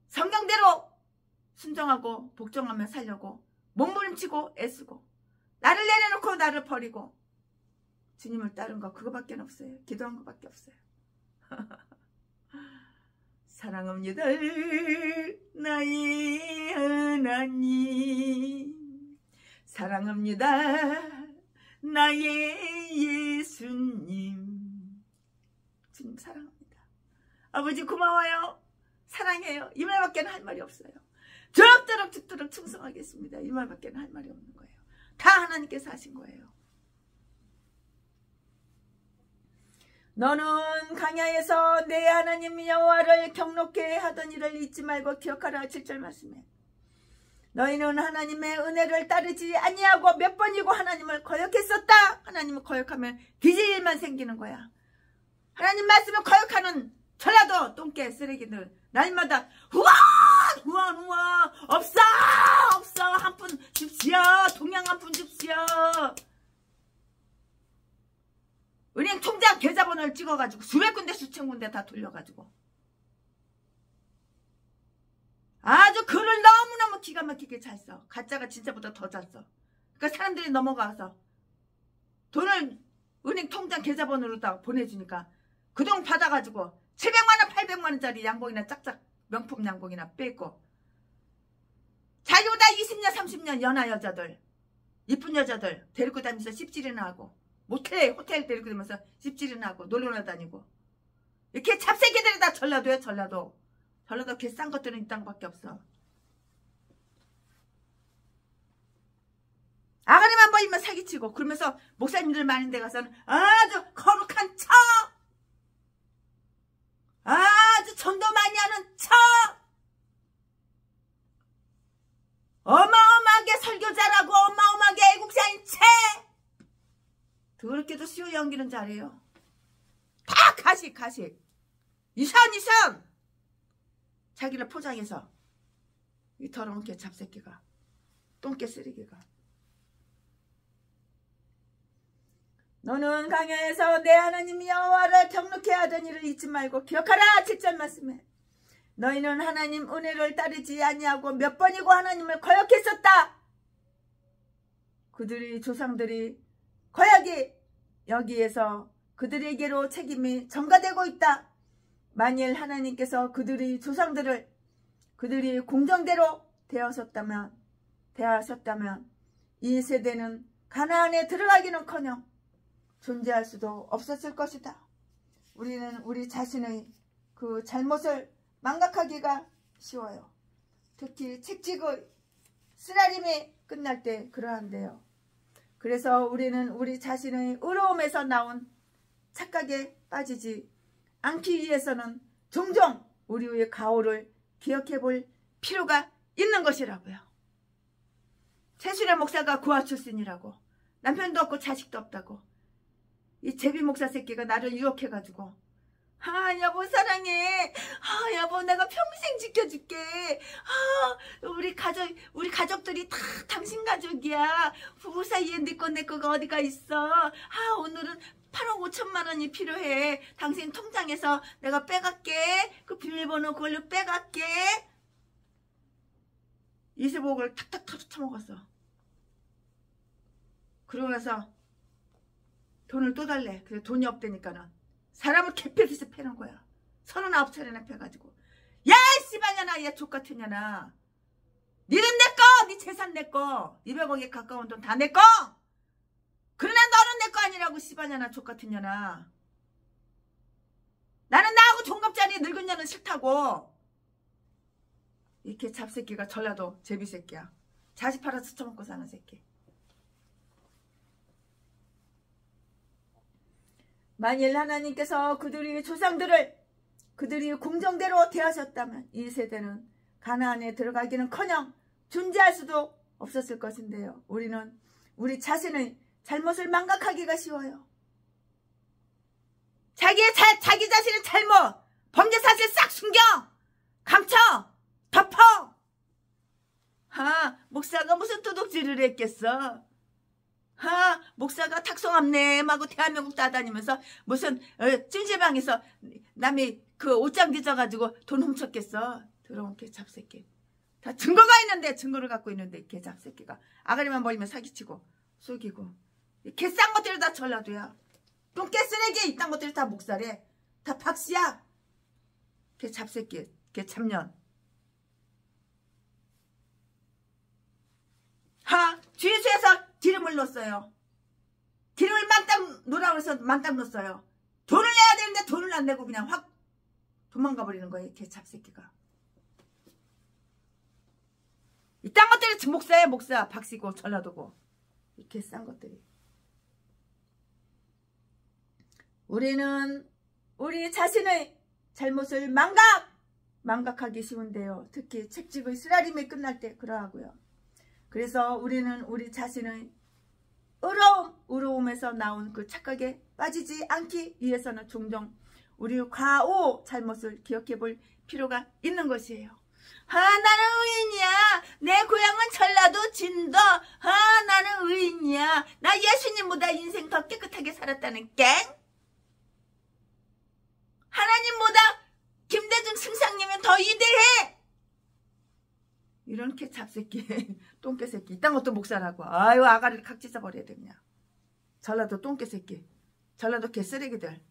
성경대로 순종하고 복종하며 살려고 몸부림치고 애쓰고 나를 내려놓고 나를 버리고 주님을 따른 거 그거밖에 없어요. 기도한 거밖에 없어요. 사랑합니다 나의 하나님, 사랑합니다 나의 예수님. 주님 사랑합니다. 아버지 고마워요. 사랑해요. 이 말밖에 할 말이 없어요. 죽도록 충성하겠습니다. 이 말밖에 할 말이 없는 거예요. 다 하나님께서 하신 거예요. 너는 광야에서 내 하나님 여호와를 경록케 하던 일을 잊지 말고 기억하라. 7절 말씀에 너희는 하나님의 은혜를 따르지 아니하고 몇 번이고 하나님을 거역했었다. 하나님을 거역하면 기질만 생기는 거야. 하나님 말씀을 거역하는 전라도 똥개 쓰레기들 날마다 후원 없어 한 푼 줍시오. 동양 한 푼 줍시오. 은행 통장 계좌번호를 찍어가지고 수백 군데 수천 군데 다 돌려가지고 아주 글을 너무너무 기가 막히게 잘 써. 가짜가 진짜보다 더 잘 써. 그러니까 사람들이 넘어가서 돈을 은행 통장 계좌번호로 다 보내주니까 그 돈 받아가지고 700만원 800만원짜리 양복이나 짝짝 명품 양복이나 빼고 자기보다 20년 30년 연하 여자들 이쁜 여자들 데리고 다니면서 씹질이나 하고 호텔 데리고 다니면서 씹질이나 하고 놀러 다니고 이렇게 잡새끼들이 다 전라도야. 전라도 개싼 것들은 이 땅밖에 없어. 아가리만 보이면 사기치고 그러면서 목사님들 많은 데 가서는 아주 거룩한 척 아주 전도 많이 하는 척 어마어마하게 설교자라고 어마어마하게 애국자인 채 더럽게도 수요 연기는 잘해요. 다 가식 이산 자기를 포장해서 이 더러운 개 잡새끼가 똥개 쓰레기가 너는 광야에서 내 하나님 여호와를 경록케 하던 일을 잊지 말고 기억하라. 7절 말씀에 너희는 하나님 은혜를 따르지 아니하고 몇 번이고 하나님을 거역했었다. 그들이 조상들이 거역이 여기에서 그들에게로 책임이 전가되고 있다. 만일 하나님께서 그들의 조상들을 그들이 공정대로 대하셨다면 이 세대는 가나안에 들어가기는커녕 존재할 수도 없었을 것이다. 우리는 우리 자신의 그 잘못을 망각하기가 쉬워요. 특히 책찍의 쓰라림이 끝날 때 그러한데요. 그래서 우리는 우리 자신의 의로움에서 나온 착각에 빠지지 않기 위해서는 종종 우리의 가오를 기억해 볼 필요가 있는 것이라고요. 최순애 목사가 고아 출신이라고 남편도 없고 자식도 없다고 이 제비 목사 새끼가 나를 유혹해가지고 아 여보 사랑해 여보 내가 평생 지켜줄게 우리 가족들이 다 당신 가족이야 부부 사이에 네 거 내 거가 어디가 있어 오늘은 8억 5천만 원이 필요해 당신 통장에서 내가 빼갈게 그 비밀번호 그걸로 빼갈게 25억을 탁탁 쳐먹었어. 그러고 나서 돈을 또 달래. 그래서 돈이 없다니까는 사람을 개패듯이 패는 거야. 39차례나 펴가지고 야 씨발년아 얘 족같은 년아 니는 내꺼 니 재산 내꺼 200억에 가까운 돈 다 내꺼 그러나 너는 내꺼 아니라고 씨발년아 족같은 년아 나는 나하고 동갑자리 늙은 년은 싫다고 이렇게 잡새끼가 전라도 제비새끼야 자식 팔아서 처먹고 사는 새끼 만일 하나님께서 그들의 조상들을 그들이 공정대로 대하셨다면 이 세대는 가나안에 들어가기는커녕 존재할 수도 없었을 것인데요. 우리는 우리 자신의 잘못을 망각하기가 쉬워요. 자기 자신의 잘못, 범죄 사실 싹 숨겨, 감춰, 덮어. 목사가 무슨 도둑질을 했겠어. 목사가 탁송암내하고 대한민국 따다니면서 무슨 찜질방에서 남이 그 옷장 뒤져가지고 돈 훔쳤겠어. 더러운 개잡새끼. 다 증거가 있는데 증거를 갖고 있는데 개잡새끼가 아가리만 벌리면 사기치고 속이고 개싼 것들이 다 전라도야. 똥개 쓰레기 이딴 것들이 다 목살에 다 박씨야. 개잡새끼 개잡년. 주유소에서 기름을 넣었어요. 기름을 만땅 넣으라고 해서 만땅 넣었어요. 돈을 내야 되는데 돈을 안 내고 그냥 확 도망가 버리는 거예요. 개잡새끼가. 이딴 것들이 목사야 목사. 박씨고 전라도고. 이렇게 싼 것들이. 우리는 우리 자신의 잘못을 망각하기 쉬운데요. 특히 책찍의 쓰라림이 끝날 때 그러하고요. 그래서 우리는 우리 자신의 의로움에서 나온 그 착각에 빠지지 않기 위해서는 종종 우리 과오 잘못을 기억해 볼 필요가 있는 것이에요. 나는 의인이야. 내 고향은 전라도 진도. 나는 의인이야. 나 예수님보다 인생 더 깨끗하게 살았다는 게. 하나님보다 김대중 승상님은 더 위대해. 이런 개잡새끼 똥개새끼 이딴 것도 목사라고. 아유 아가리를 칵 찢어버려야 되냐. 전라도 똥개새끼 전라도 개쓰레기들.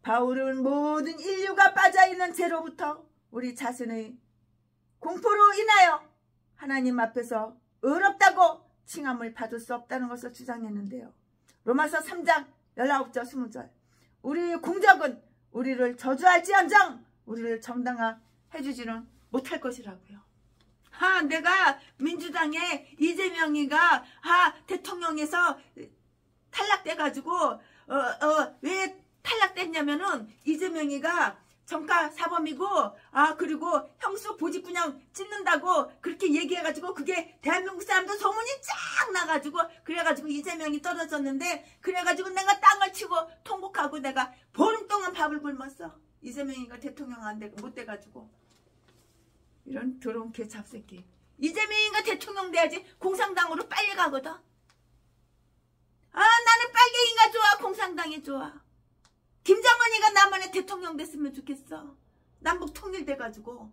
바울은 모든 인류가 빠져있는 죄로부터 우리 자신의 공포로 인하여 하나님 앞에서 의롭다고 칭함을 받을 수 없다는 것을 주장했는데요. 로마서 3장 19절 20절 우리의 공적은 우리를 저주할지언정 우리를 정당화해주지는 못할 것이라고요. 내가 민주당의 이재명이가 대통령에서 탈락돼가지고 왜 탈락됐냐면은 이재명이가 정가 사범이고 그리고 형수 보직분양 찢는다고 그렇게 얘기해가지고 그게 대한민국 사람도 소문이 쫙 나가지고 그래가지고 이재명이 떨어졌는데 그래가지고 내가 땅을 치고 통곡하고 내가 보름 동안 밥을 굶었어. 이재명이가 대통령 못 돼가지고. 이런 더러운 개잡새끼. 이재명이가 대통령 돼야지 공산당으로 빨리 가거든. 나는 빨갱이가 좋아 공산당이 좋아. 김정은이가 나만의 대통령 됐으면 좋겠어. 남북 통일돼가지고.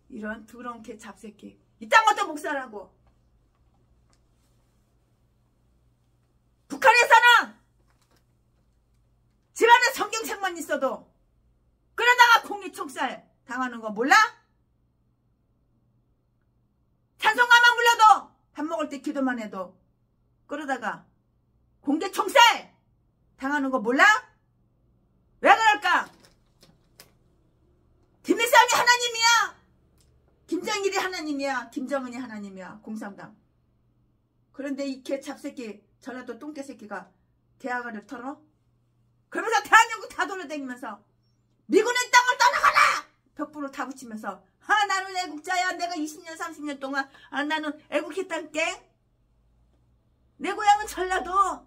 이런 더러운 개잡새끼. 이딴 것도 목사라고. 북한에서는 집안에 성경책만 있어도 그러다가 공기총살 당하는 거 몰라? 찬송가만 불러도 밥 먹을 때 기도만 해도 그러다가 공개총살 당하는 거 몰라? 왜 그럴까? 김일성이 하나님이야. 김정일이 하나님이야. 김정은이 하나님이야. 공산당. 그런데 이 개잡새끼 전라도 똥개새끼가 대학을 털어? 그러면서 대한민국 다 돌아다니면서 미군의 땅을 떠나가라! 벽불을 다 붙이면서 나는 애국자야. 내가 20년 30년 동안 나는 애국했단 게. 내 고향은 전라도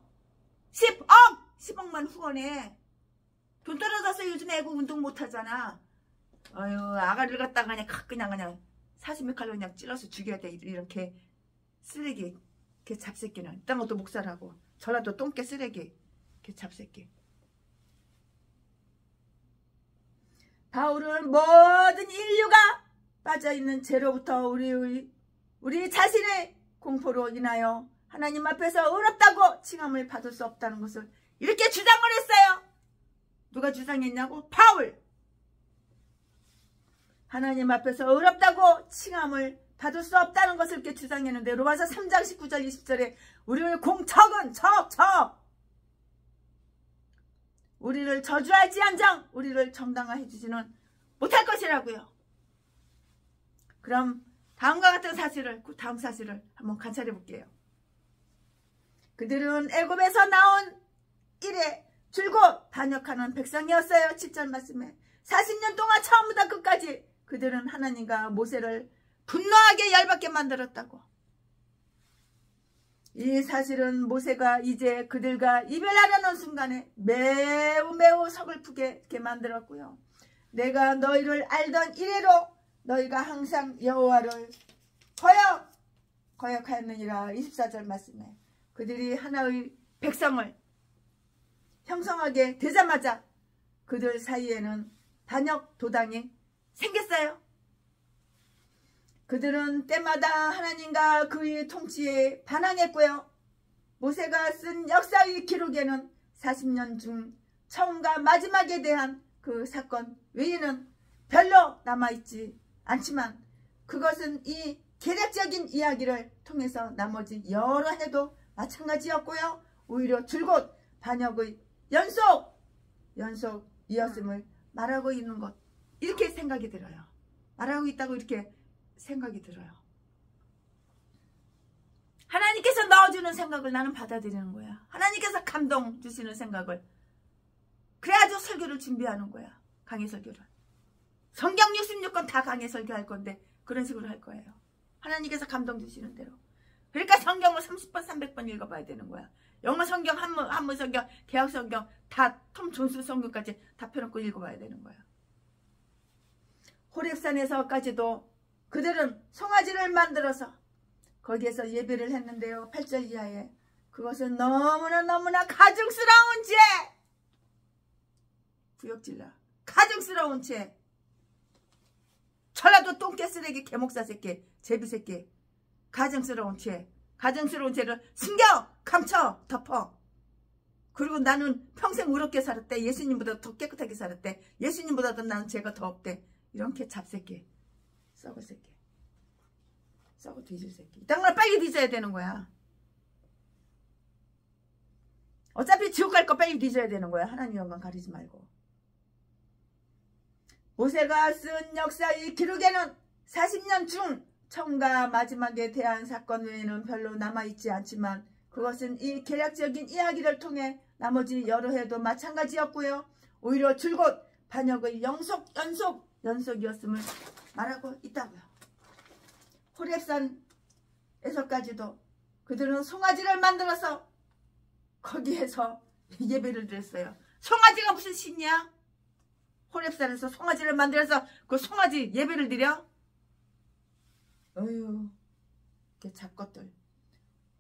10억만 후원해. 돈 떨어져서 요즘 애국 운동 못하잖아. 아유 아가리를 갖다가 그냥 40몇 칼로 그냥 찔러서 죽여야 돼. 이렇게 쓰레기 개 잡새끼는. 이딴 것도 목사라고. 전라도 똥개 쓰레기 개 잡새끼. 바울은 모든 인류가 빠져있는 죄로부터 우리 자신의 공포로 인하여 하나님 앞에서 의롭다고 칭함을 받을 수 없다는 것을 이렇게 주장을 했어요. 누가 주장했냐고? 바울. 하나님 앞에서 의롭다고 칭함을 받을 수 없다는 것을 이렇게 주장했는데 로마서 3장 19절 20절에 우리를 공적은 적 우리를 저주할지언정 우리를 정당화해 주지는 못할 것이라고요. 그럼 다음과 같은 사실을 다음 사실을 한번 관찰해 볼게요. 그들은 애굽에서 나온 이래 줄곧 반역하는 백성이었어요. 7절 말씀에 40년 동안 처음부터 끝까지 그들은 하나님과 모세를 분노하게 열받게 만들었다고. 이 사실은 모세가 이제 그들과 이별하려는 순간에 매우 서글프게 이렇게 만들었고요. 내가 너희를 알던 이래로 너희가 항상 여호와를 거역하였느니라. 24절 말씀에 그들이 하나의 백성을 형성하게 되자마자 그들 사이에는 반역 도당이 생겼어요. 그들은 때마다 하나님과 그의 통치에 반항했고요. 모세가 쓴 역사의 기록에는 40년 중 처음과 마지막에 대한 그 사건 외에는 별로 남아있지 않지만 그것은 이 계략적인 이야기를 통해서 나머지 여러 해도 마찬가지였고요. 오히려 줄곧 반역의 연속이었음을 말하고 있는 것, 이렇게 생각이 들어요. 말하고 있다고 이렇게 생각이 들어요. 하나님께서 넣어주는 생각을 나는 받아들이는 거야. 하나님께서 감동 주시는 생각을. 그래가지고 설교를 준비하는 거야. 강의 설교를. 성경 66권 다 강의 설교할 건데 그런 식으로 할 거예요. 하나님께서 감동 주시는 대로. 그러니까 성경을 30번 300번 읽어봐야 되는 거야. 영어 성경, 한문 성경, 개역 성경 다 톰 존스 성경까지 다 펴놓고 읽어봐야 되는 거야. 호렙산에서까지도 그들은 송아지를 만들어서 거기에서 예배를 했는데요. 8절 이하에 그것은 너무나 가증스러운 죄. 구역질러. 가증스러운 죄. 전라도 똥개쓰레기 개목사 새끼 제비새끼. 가증스러운 죄. 가증스러운 죄를 숨겨 감춰 덮어. 그리고 나는 평생 의롭게 살았대. 예수님보다 더 깨끗하게 살았대. 예수님보다도 나는 죄가 더 없대. 이런 개 잡새끼. 썩을 새끼. 썩어 뒤질 새끼. 이 땅을 빨리 뒤져야 되는 거야. 어차피 지옥 갈 거 빨리 뒤져야 되는 거야. 하나님 영광 가리지 말고. 모세가 쓴 역사의 기록에는 40년 중 처음과 마지막에 대한 사건 외에는 별로 남아있지 않지만 그것은 이 계략적인 이야기를 통해 나머지 여러 해도 마찬가지였고요. 오히려 줄곧 반역의 연속이었음을 말하고 있다고요. 호렙산에서까지도 그들은 송아지를 만들어서 거기에서 예배를 드렸어요. 송아지가 무슨 신이야? 호렙산에서 송아지를 만들어서 그 송아지 예배를 드려? 어휴, 그 잡것들.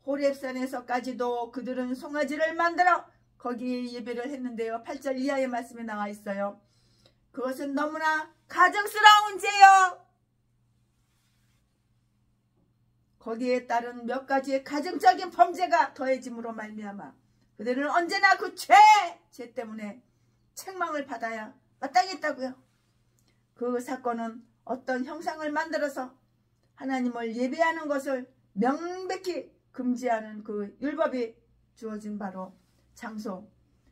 호렙산에서까지도 그들은 송아지를 만들어 거기에 예배를 했는데요. 8절 이하의 말씀에 나와 있어요. 그것은 너무나 가증스러운 죄요. 거기에 따른 몇 가지의 가증적인 범죄가 더해짐으로 말미암아 그들은 언제나 그 죄 때문에 책망을 받아야 마땅했다고요. 그 사건은 어떤 형상을 만들어서 하나님을 예배하는 것을 명백히 금지하는 그 율법이 주어진 바로 장소,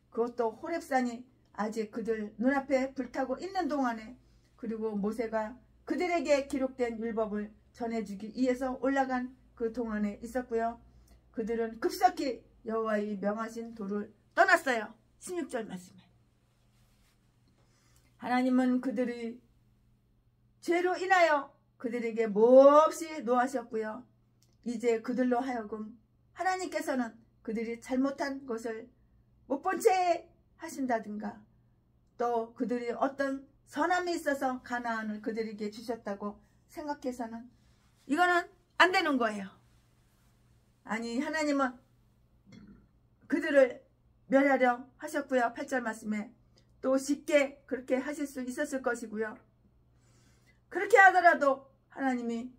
그것도 호렙산이 아직 그들 눈앞에 불타고 있는 동안에, 그리고 모세가 그들에게 기록된 율법을 전해주기 위해서 올라간 그 동안에 있었고요. 그들은 급속히 여호와의 명하신 도를 떠났어요. 16절 말씀에 하나님은 그들의 죄로 인하여 그들에게 몹시 노하셨고요. 이제 그들로 하여금 하나님께서는 그들이 잘못한 것을 못 본 채 하신다든가, 또 그들이 어떤 선함이 있어서 가나안을 그들에게 주셨다고 생각해서는 이거는 안 되는 거예요. 아니, 하나님은 그들을 멸하려 하셨고요. 8절 말씀에 또 쉽게 그렇게 하실 수 있었을 것이고요. 그렇게 하더라도 하나님이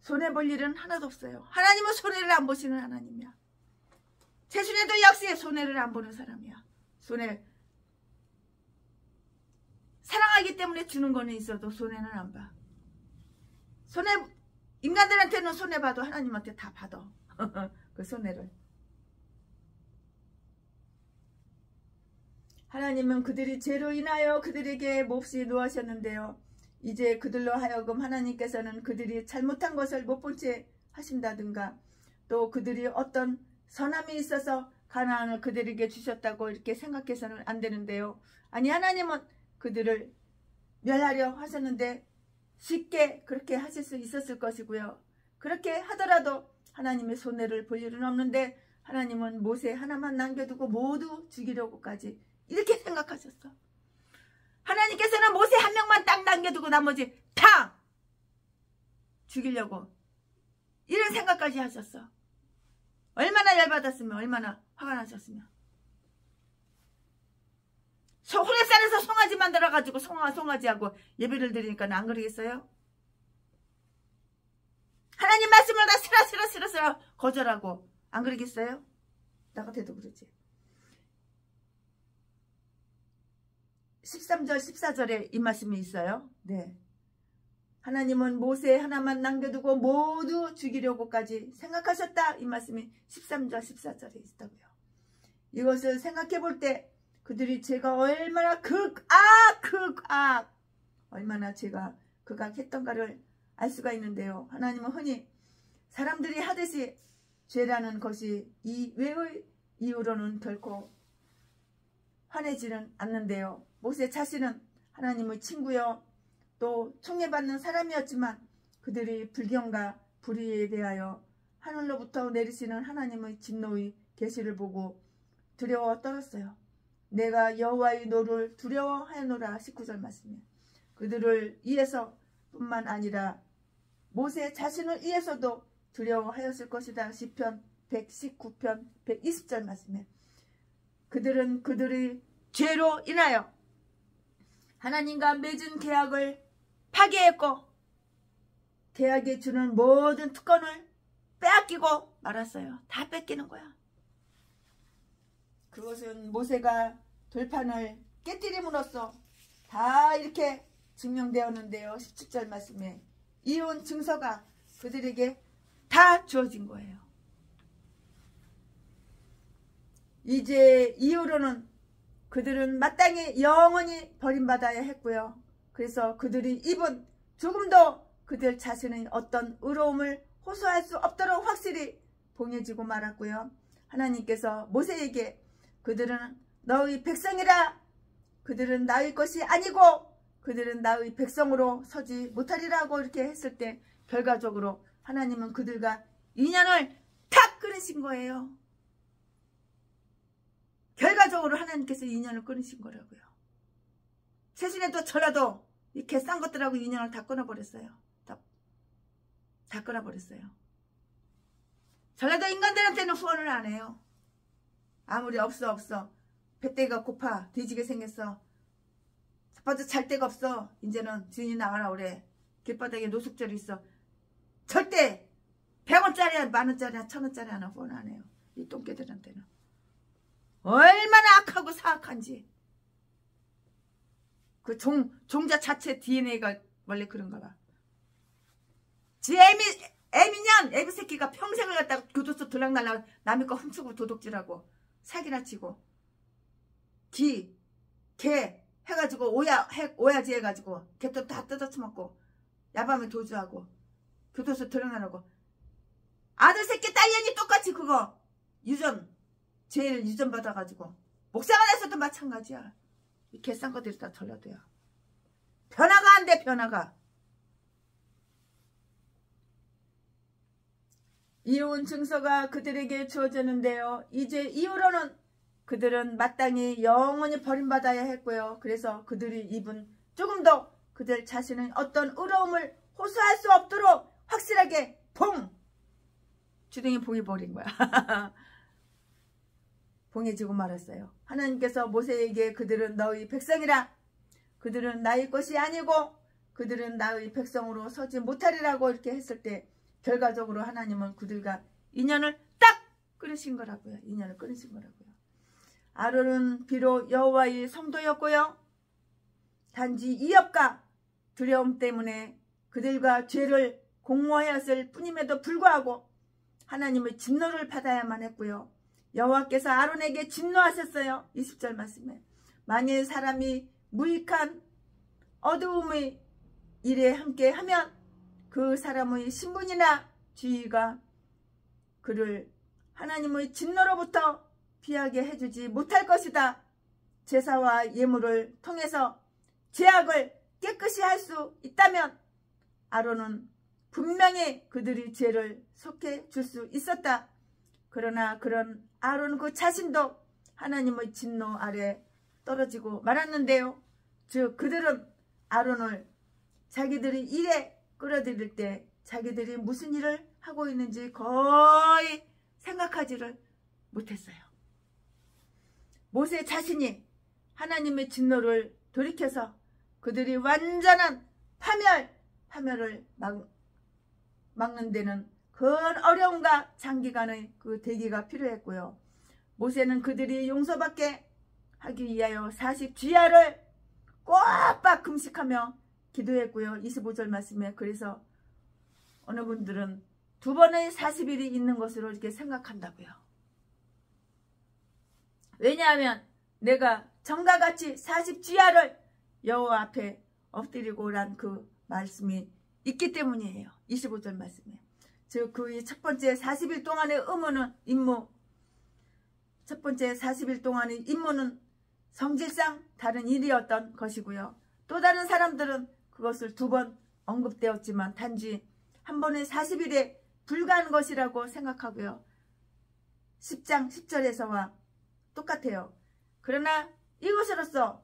손해볼 일은 하나도 없어요. 하나님은 손해를 안 보시는 하나님이야. 최순애도 역시 손해를 안 보는 사람이야. 손해 사랑하기 때문에 주는 거는 있어도 손해는 안 봐. 인간들한테는 손해봐도 하나님한테 다 받아. 그 손해를. 하나님은 그들이 죄로 인하여 그들에게 몹시 노하셨는데요. 이제 그들로 하여금 하나님께서는 그들이 잘못한 것을 못 본 채 하신다든가, 또 그들이 어떤 선함이 있어서 가나안을 그들에게 주셨다고 이렇게 생각해서는 안 되는데요. 아니, 하나님은 그들을 멸하려 하셨는데 쉽게 그렇게 하실 수 있었을 것이고요. 그렇게 하더라도 하나님의 손해를 볼 일은 없는데 하나님은 모세 하나만 남겨두고 모두 죽이려고까지 이렇게 생각하셨어. 하나님께서는 모세 한 명만 딱 남겨두고 나머지 다 죽이려고 이런 생각까지 하셨어. 얼마나 열받았으면, 얼마나 화가 나셨으면. 호렙산에서 송아지 만들어가지고 송아지하고 예배를 드리니까 안 그러겠어요? 하나님 말씀을 다 싫어 거절하고 안 그러겠어요? 나 같아도 그러지. 13절 14절에 이 말씀이 있어요. 네. 하나님은 모세 하나만 남겨두고 모두 죽이려고까지 생각하셨다. 이 말씀이 13절 14절에 있다고요. 이것을 생각해 볼 때 그들이 죄가 얼마나 얼마나 죄가 극악했던가를 알 수가 있는데요. 하나님은 흔히 사람들이 하듯이 죄라는 것이 외의 이유로는 결코 화내지는 않는데요. 모세 자신은 하나님의 친구요 또 총애받는 사람이었지만 그들이 불경과 불의에 대하여 하늘로부터 내리시는 하나님의 진노의 계시를 보고 두려워 떨었어요. 내가 여호와의 노를 두려워하노라. 19절 말씀이에요. 그들을 위해서 뿐만 아니라 모세 자신을 위해서도 두려워하였을 것이다. 시편 119편 120절 말씀이에요. 그들은 그들의 죄로 인하여 하나님과 맺은 계약을 파기했고 계약에 주는 모든 특권을 빼앗기고 말았어요. 다 뺏기는 거야. 그것은 모세가 돌판을 깨뜨림으로써 다 이렇게 증명되었는데요. 17절 말씀에 이혼 증서가 그들에게 다 주어진 거예요. 이제 이후로는 그들은 마땅히 영원히 버림받아야 했고요. 그래서 그들이 입은 조금도 그들 자신의 어떤 의로움을 호소할 수 없도록 확실히 봉해지고 말았고요. 하나님께서 모세에게 그들은 너의 백성이라, 그들은 나의 것이 아니고 그들은 나의 백성으로 서지 못하리라고 이렇게 했을 때 결과적으로 하나님은 그들과 인연을 탁 끊으신 거예요. 결과적으로 하나님께서 인연을 끊으신 거라고요. 최신에도 저라도 이렇게 싼 것들하고 인연을 다 끊어버렸어요. 다 끊어버렸어요. 전라도 인간들한테는 후원을 안 해요. 아무리 없어 배때기가 고파 뒤지게 생겼어. 자빠져 잘 데가 없어. 이제는 주인이 나가라 그래. 길바닥에 노숙자리 있어. 절대 100원짜리, 만원짜리, 1000원짜리 하나 후원 안 해요. 이 똥개들한테는. 얼마나 악하고 사악한지. 그 종자 자체 DNA가 원래 그런가 봐. 지 애미 새끼가 평생을 갖다가 교도소 들락날락 남의 거 훔치고 도둑질하고 사기나 치고 개 해가지고 오야지 해가지고 개도 다 뜯어쳐먹고 야밤에 도주하고 교도소 들락날라고 아들 새끼 딸년이 똑같이 그거 죄를 유전 받아가지고 목사관에서도 마찬가지야. 이 개싼 것들이 다 전라도야. 변화가 안 돼. 변화가. 이혼 증서가 그들에게 주어졌는데요. 이제 이후로는 그들은 마땅히 영원히 버림받아야 했고요. 그래서 그들이 입은 조금도 그들 자신은 어떤 의로움을 호소할 수 없도록 확실하게 주둥이 봉해버린 거야. 봉해지고 말았어요. 하나님께서 모세에게 그들은 너희 백성이라, 그들은 나의 것이 아니고 그들은 나의 백성으로 서지 못하리라고 이렇게 했을 때 결과적으로 하나님은 그들과 인연을 딱 끊으신 거라고요. 인연을 끊으신 거라고요. 아론은 비록 여호와의 성도였고요. 단지 이업과 두려움 때문에 그들과 죄를 공모하였을 뿐임에도 불구하고 하나님의 진노를 받아야만 했고요. 여호와께서 아론에게 진노하셨어요. 20절 말씀에 만일 사람이 무익한 어두움의 일에 함께하면 그 사람의 신분이나 지위가 그를 하나님의 진노로부터 피하게 해주지 못할 것이다. 제사와 예물을 통해서 죄악을 깨끗이 할 수 있다면 아론은 분명히 그들이 죄를 속해 줄 수 있었다. 그러나 그런 아론 그 자신도 하나님의 진노 아래 떨어지고 말았는데요. 즉 그들은 아론을 자기들이 일에 끌어들일 때 자기들이 무슨 일을 하고 있는지 거의 생각하지를 못했어요. 모세 자신이 하나님의 진노를 돌이켜서 그들이 완전한 파멸을 막는 데는 큰 어려움과 장기간의 그 대기가 필요했고요. 모세는 그들이 용서받게 하기 위하여 40주야를 꼬박 금식하며 기도했고요. 25절 말씀에 그래서 어느 분들은 2번의 40일이 있는 것으로 이렇게 생각한다고요. 왜냐하면 내가 전과 같이 40주야를 여호와 앞에 엎드리고 란 그 말씀이 있기 때문이에요. 25절 말씀에. 즉 그 첫 번째 40일 동안의 임무 첫 번째 40일 동안의 임무는 성질상 다른 일이었던 것이고요. 또 다른 사람들은 그것을 2번 언급되었지만 단지 한 번의 40일에 불과한 것이라고 생각하고요. 10장 10절에서와 똑같아요. 그러나 이것으로서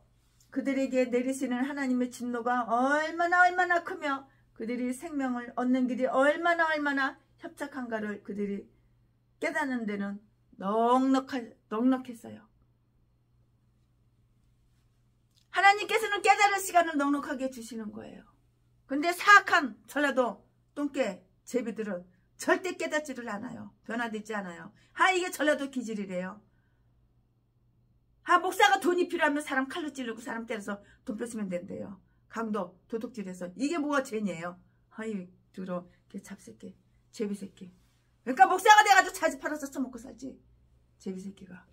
그들에게 내리시는 하나님의 진노가 얼마나 크며 그들이 생명을 얻는 길이 얼마나 협착한가를 그들이 깨닫는 데는 넉넉했어요. 하나님께서는 깨달을 시간을 넉넉하게 주시는 거예요. 근데 사악한 전라도 똥개 제비들은 절대 깨닫지를 않아요. 변화되지 않아요. 이게 전라도 기질이래요. 목사가 돈이 필요하면 사람 칼로 찌르고 사람 때려서 돈 뺏으면 된대요. 강도 도둑질해서 이게 뭐가 죄냐예요. 들어 잡새끼 제비새끼. 그러니까 목사가 돼가지고 자지 팔아서 써먹고 살지. 제비새끼가.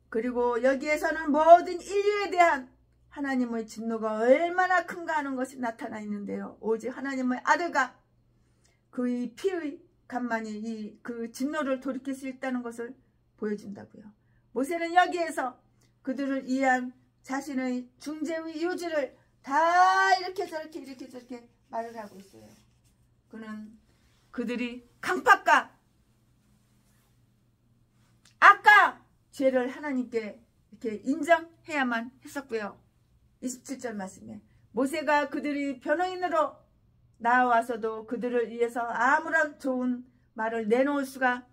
그리고 여기에서는 모든 인류에 대한 하나님의 진노가 얼마나 큰가 하는 것이 나타나 있는데요. 오직 하나님의 아들가 그의 피의 간만이 그 진노를 돌이킬 수 있다는 것을 보여준다고요. 모세는 여기에서 그들을 이해한 자신의 중재의 요지를 다 이렇게 저렇게 말을 하고 있어요. 그는 그들이 강팍과 아까 죄를 하나님께 이렇게 인정해야만 했었고요. 27절 말씀에 모세가 그들이 변호인으로 나와서도 그들을 위해서 아무런 좋은 말을 내놓을 수가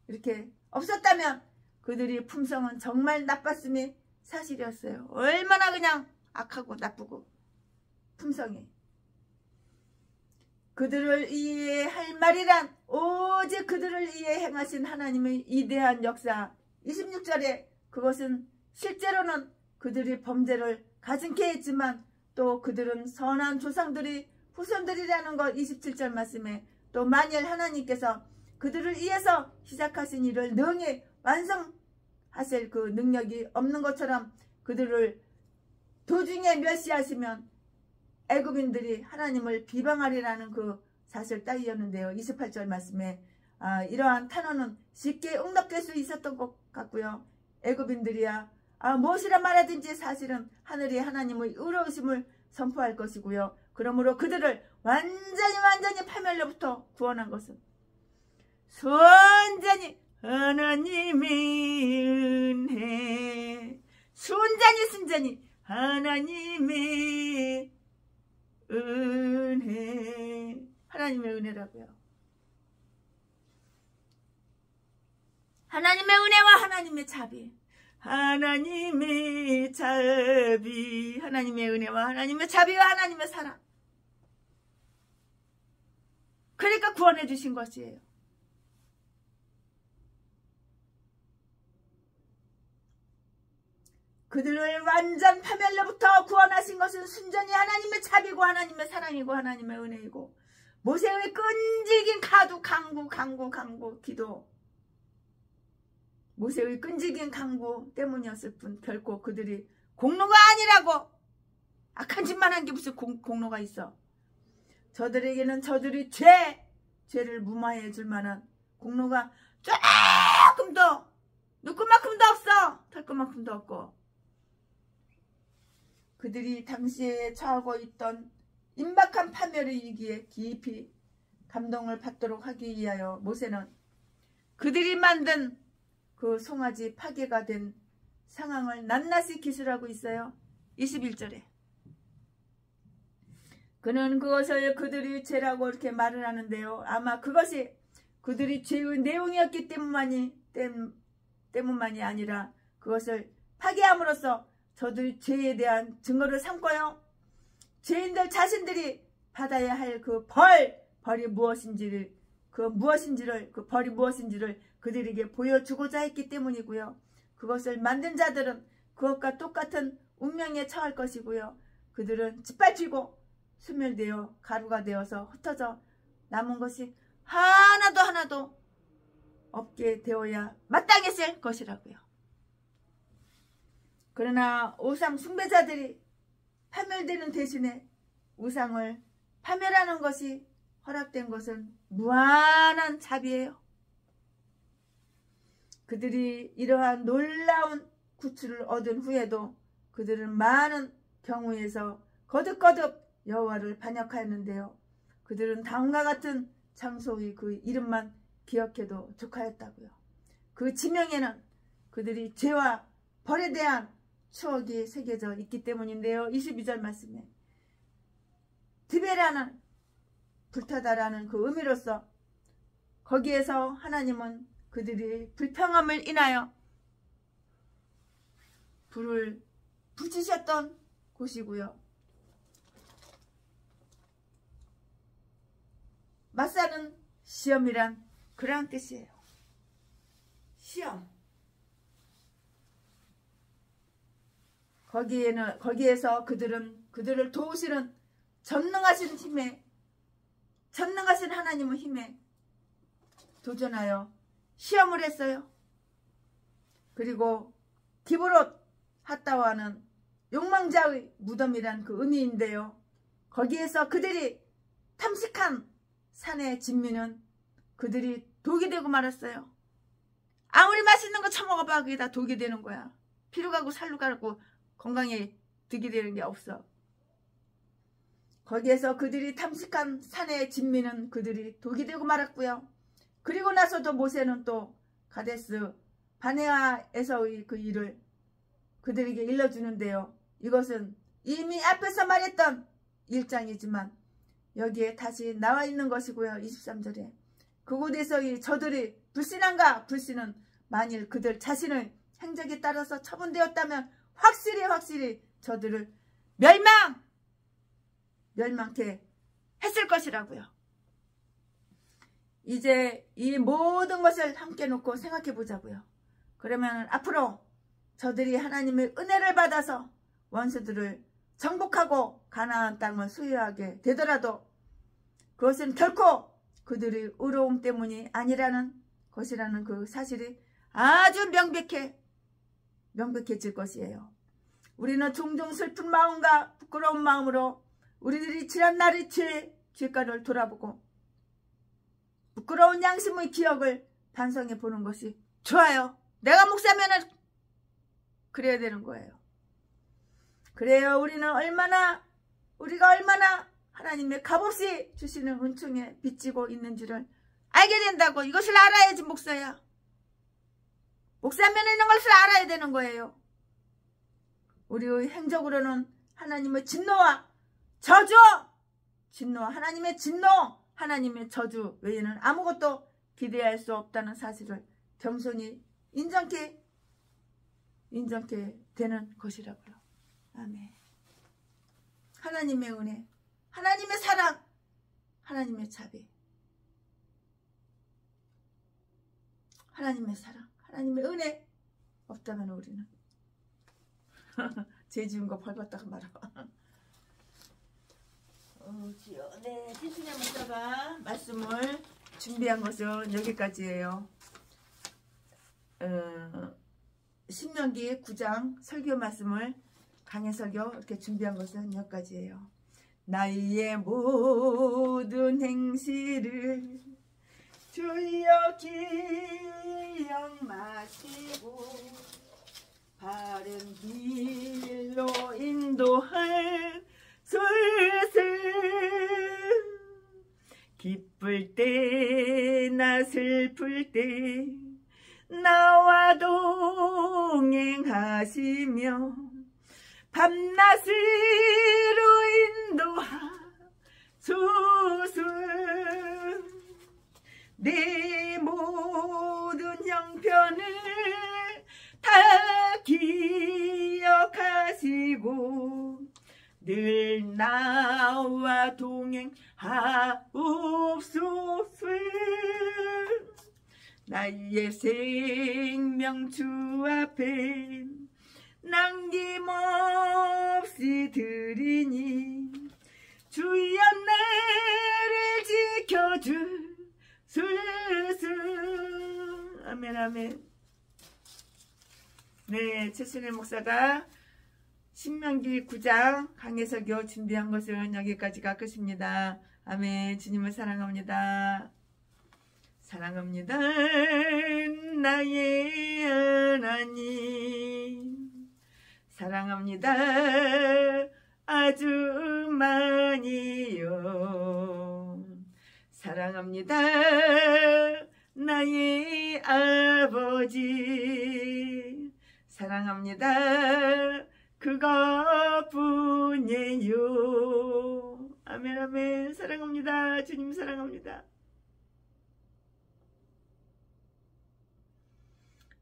이렇게 없었다면 그들이 품성은 정말 나빴음이 사실이었어요. 얼마나 그냥 악하고 나쁘고 품성이. 그들을 이해할 말이란 오직 그들을 위해 행하신 하나님의 위대한 역사. 26절에 그것은 실제로는 그들이 범죄를 가증케 했지만 또 그들은 선한 조상들이 후손들이라는 것. 27절 말씀에 또 만일 하나님께서 그들을 위해서 시작하신 일을 능히 완성하실 그 능력이 없는 것처럼 그들을 도중에 멸시하시면 애굽인들이 하나님을 비방하리라는 그 사실 따위였는데요. 28절 말씀에 이러한 탄원은 쉽게 응답될 수 있었던 것 같고요. 애굽인들이야 무엇이라 말하든지 사실은 하늘이 하나님의 의로우심을 선포할 것이고요. 그러므로 그들을 완전히 파멸로부터 구원한 것은 순전히 하나님의 은혜, 순전히 하나님의 은혜, 하나님의 은혜라고요. 하나님의 은혜와 하나님의 자비, 하나님의 자비, 하나님의 은혜와 하나님의 자비와 하나님의 사랑. 그러니까 구원해 주신 것이에요. 그들을 완전 파멸로부터 구원하신 것은 순전히 하나님의 자비고 하나님의 사랑이고 하나님의 은혜이고 모세의 끈질긴 강구 기도 모세의 끈질긴 강구 때문이었을 뿐 결코 그들이 공로가 아니라고. 악한 짓만 한 게 무슨 공로가 있어. 저들에게는 저들이 죄를 무마해 줄 만한 공로가 조금 더 누구만큼도 없어. 털 것만큼도 없고 그들이 당시에 처하고 있던 임박한 파멸의 위기에 깊이 감동을 받도록 하기 위하여 모세는 그들이 만든 그 송아지 파괴가 된 상황을 낱낱이 기술하고 있어요. 21절에 그는 그것을 그들이 죄라고 이렇게 말을 하는데요. 아마 그것이 그들이 죄의 내용이었기 때문만이 아니라 그것을 파괴함으로써 저들이 죄에 대한 증거를 삼고요. 죄인들 자신들이 받아야 할 그 벌이 무엇인지를 그 벌이 무엇인지를 그들에게 보여주고자 했기 때문이고요. 그것을 만든 자들은 그것과 똑같은 운명에 처할 것이고요. 그들은 짓밟히고 소멸되어 가루가 되어서 흩어져 남은 것이 하나도 없게 되어야 마땅했을 것이라고요. 그러나 우상 숭배자들이 파멸되는 대신에 우상을 파멸하는 것이 허락된 것은 무한한 자비예요. 그들이 이러한 놀라운 구출을 얻은 후에도 그들은 많은 경우에서 거듭 여호와를 반역하였는데요. 그들은 다음과 같은 장소의 그 이름만 기억해도 족하였다고요. 그 지명에는 그들이 죄와 벌에 대한 추억이 새겨져 있기 때문인데요. 22절 말씀에 드베라는 불타다라는 그 의미로서 거기에서 하나님은 그들이 불평함을 인하여 불을 붙이셨던 곳이고요. 마사는 시험이란 그런 뜻이에요. 시험. 거기에서 그들을 도우시는 전능하신 하나님의 힘에 도전하여 시험을 했어요. 그리고 기브롯 핫다와는 욕망자의 무덤이란 그 의미인데요. 거기에서 그들이 탐식한 산의 진미는 그들이 독이 되고 말았어요. 아무리 맛있는 거 처먹어봐 그게 다 독이 되는 거야. 피로 가고 살로 가고 건강에 득이 되는 게 없어. 거기에서 그들이 탐식한 산의 진미는 그들이 독이 되고 말았고요. 그리고 나서도 모세는 또 가데스 바네아에서의 그 일을 그들에게 일러주는데요. 이것은 이미 앞에서 말했던 1장이지만 여기에 다시 나와 있는 것이고요. 23절에 그곳에서의 저들이 불신한가 불신은 만일 그들 자신의 행적에 따라서 처분되었다면 확실히 저들을 멸망케 했을 것이라고요. 이제 이 모든 것을 함께 놓고 생각해 보자고요. 그러면 앞으로 저들이 하나님의 은혜를 받아서 원수들을 정복하고 가나안 땅을 소유하게 되더라도 그것은 결코 그들의 의로움 때문이 아니라는 것이라는 그 사실이 아주 명백해질 것이에요. 우리는 종종 슬픈 마음과 부끄러운 마음으로 우리들이 지난 날의 죄가를 돌아보고 부끄러운 양심의 기억을 반성해 보는 것이 좋아요. 내가 목사면은 그래야 되는 거예요. 그래야 우리가 얼마나 하나님의 값없이 주시는 은총에 빚지고 있는지를 알게 된다고. 이것을 알아야지 목사야. 목사면에 있는 것을 알아야 되는 거예요. 우리의 행적으로는 하나님의 진노와 저주, 하나님의 진노, 하나님의 저주 외에는 아무것도 기대할 수 없다는 사실을 겸손히 인정케 되는 것이라고요. 아멘. 하나님의 은혜, 하나님의 사랑, 하나님의 자비, 하나님의 사랑, 하나님의 은혜 없다면 우리는 죄 지은 거 벌받다가 말아. 주여. 네, 최순영 목사가 말씀을 준비한 것은 여기까지예요. 신명기 9장 설교 말씀을 강해 설교 이렇게 준비한 것은 여기까지예요. 나의 모든 행실을 주여 기억마시고 바른 길로 인도할 슬슬 기쁠 때나 슬플 때 나와 동행하시며 밤낮으로 인도하소서. 내 모든 형편을 다 기억하시고 늘 나와 동행하옵소서. 나의 생명 주 앞에 남김없이 드리니 주여 나를 지켜주소서. 아멘 아멘. 네, 최순일 목사가 신명기 9장 강해설교 준비한 것은 여기까지가 끝입니다. 아멘. 주님을 사랑합니다. 사랑합니다. 나의 하나님 사랑합니다. 아주 많이요. 사랑합니다. 나의 아버지 사랑합니다. 그것뿐이에요. 아멘 아멘. 사랑합니다. 주님 사랑합니다.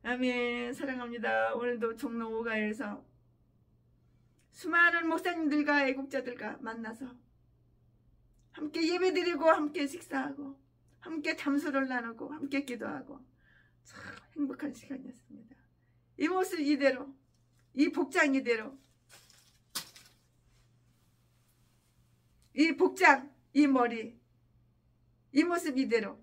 아멘. 사랑합니다. 오늘도 종로 5가에서 수많은 목사님들과 애국자들과 만나서 함께 예배드리고 함께 식사하고 함께 담소를 나누고 함께 기도하고 참 행복한 시간이었습니다. 이 모습 이대로, 이 복장 이대로, 이 복장, 이 머리, 이 모습 이대로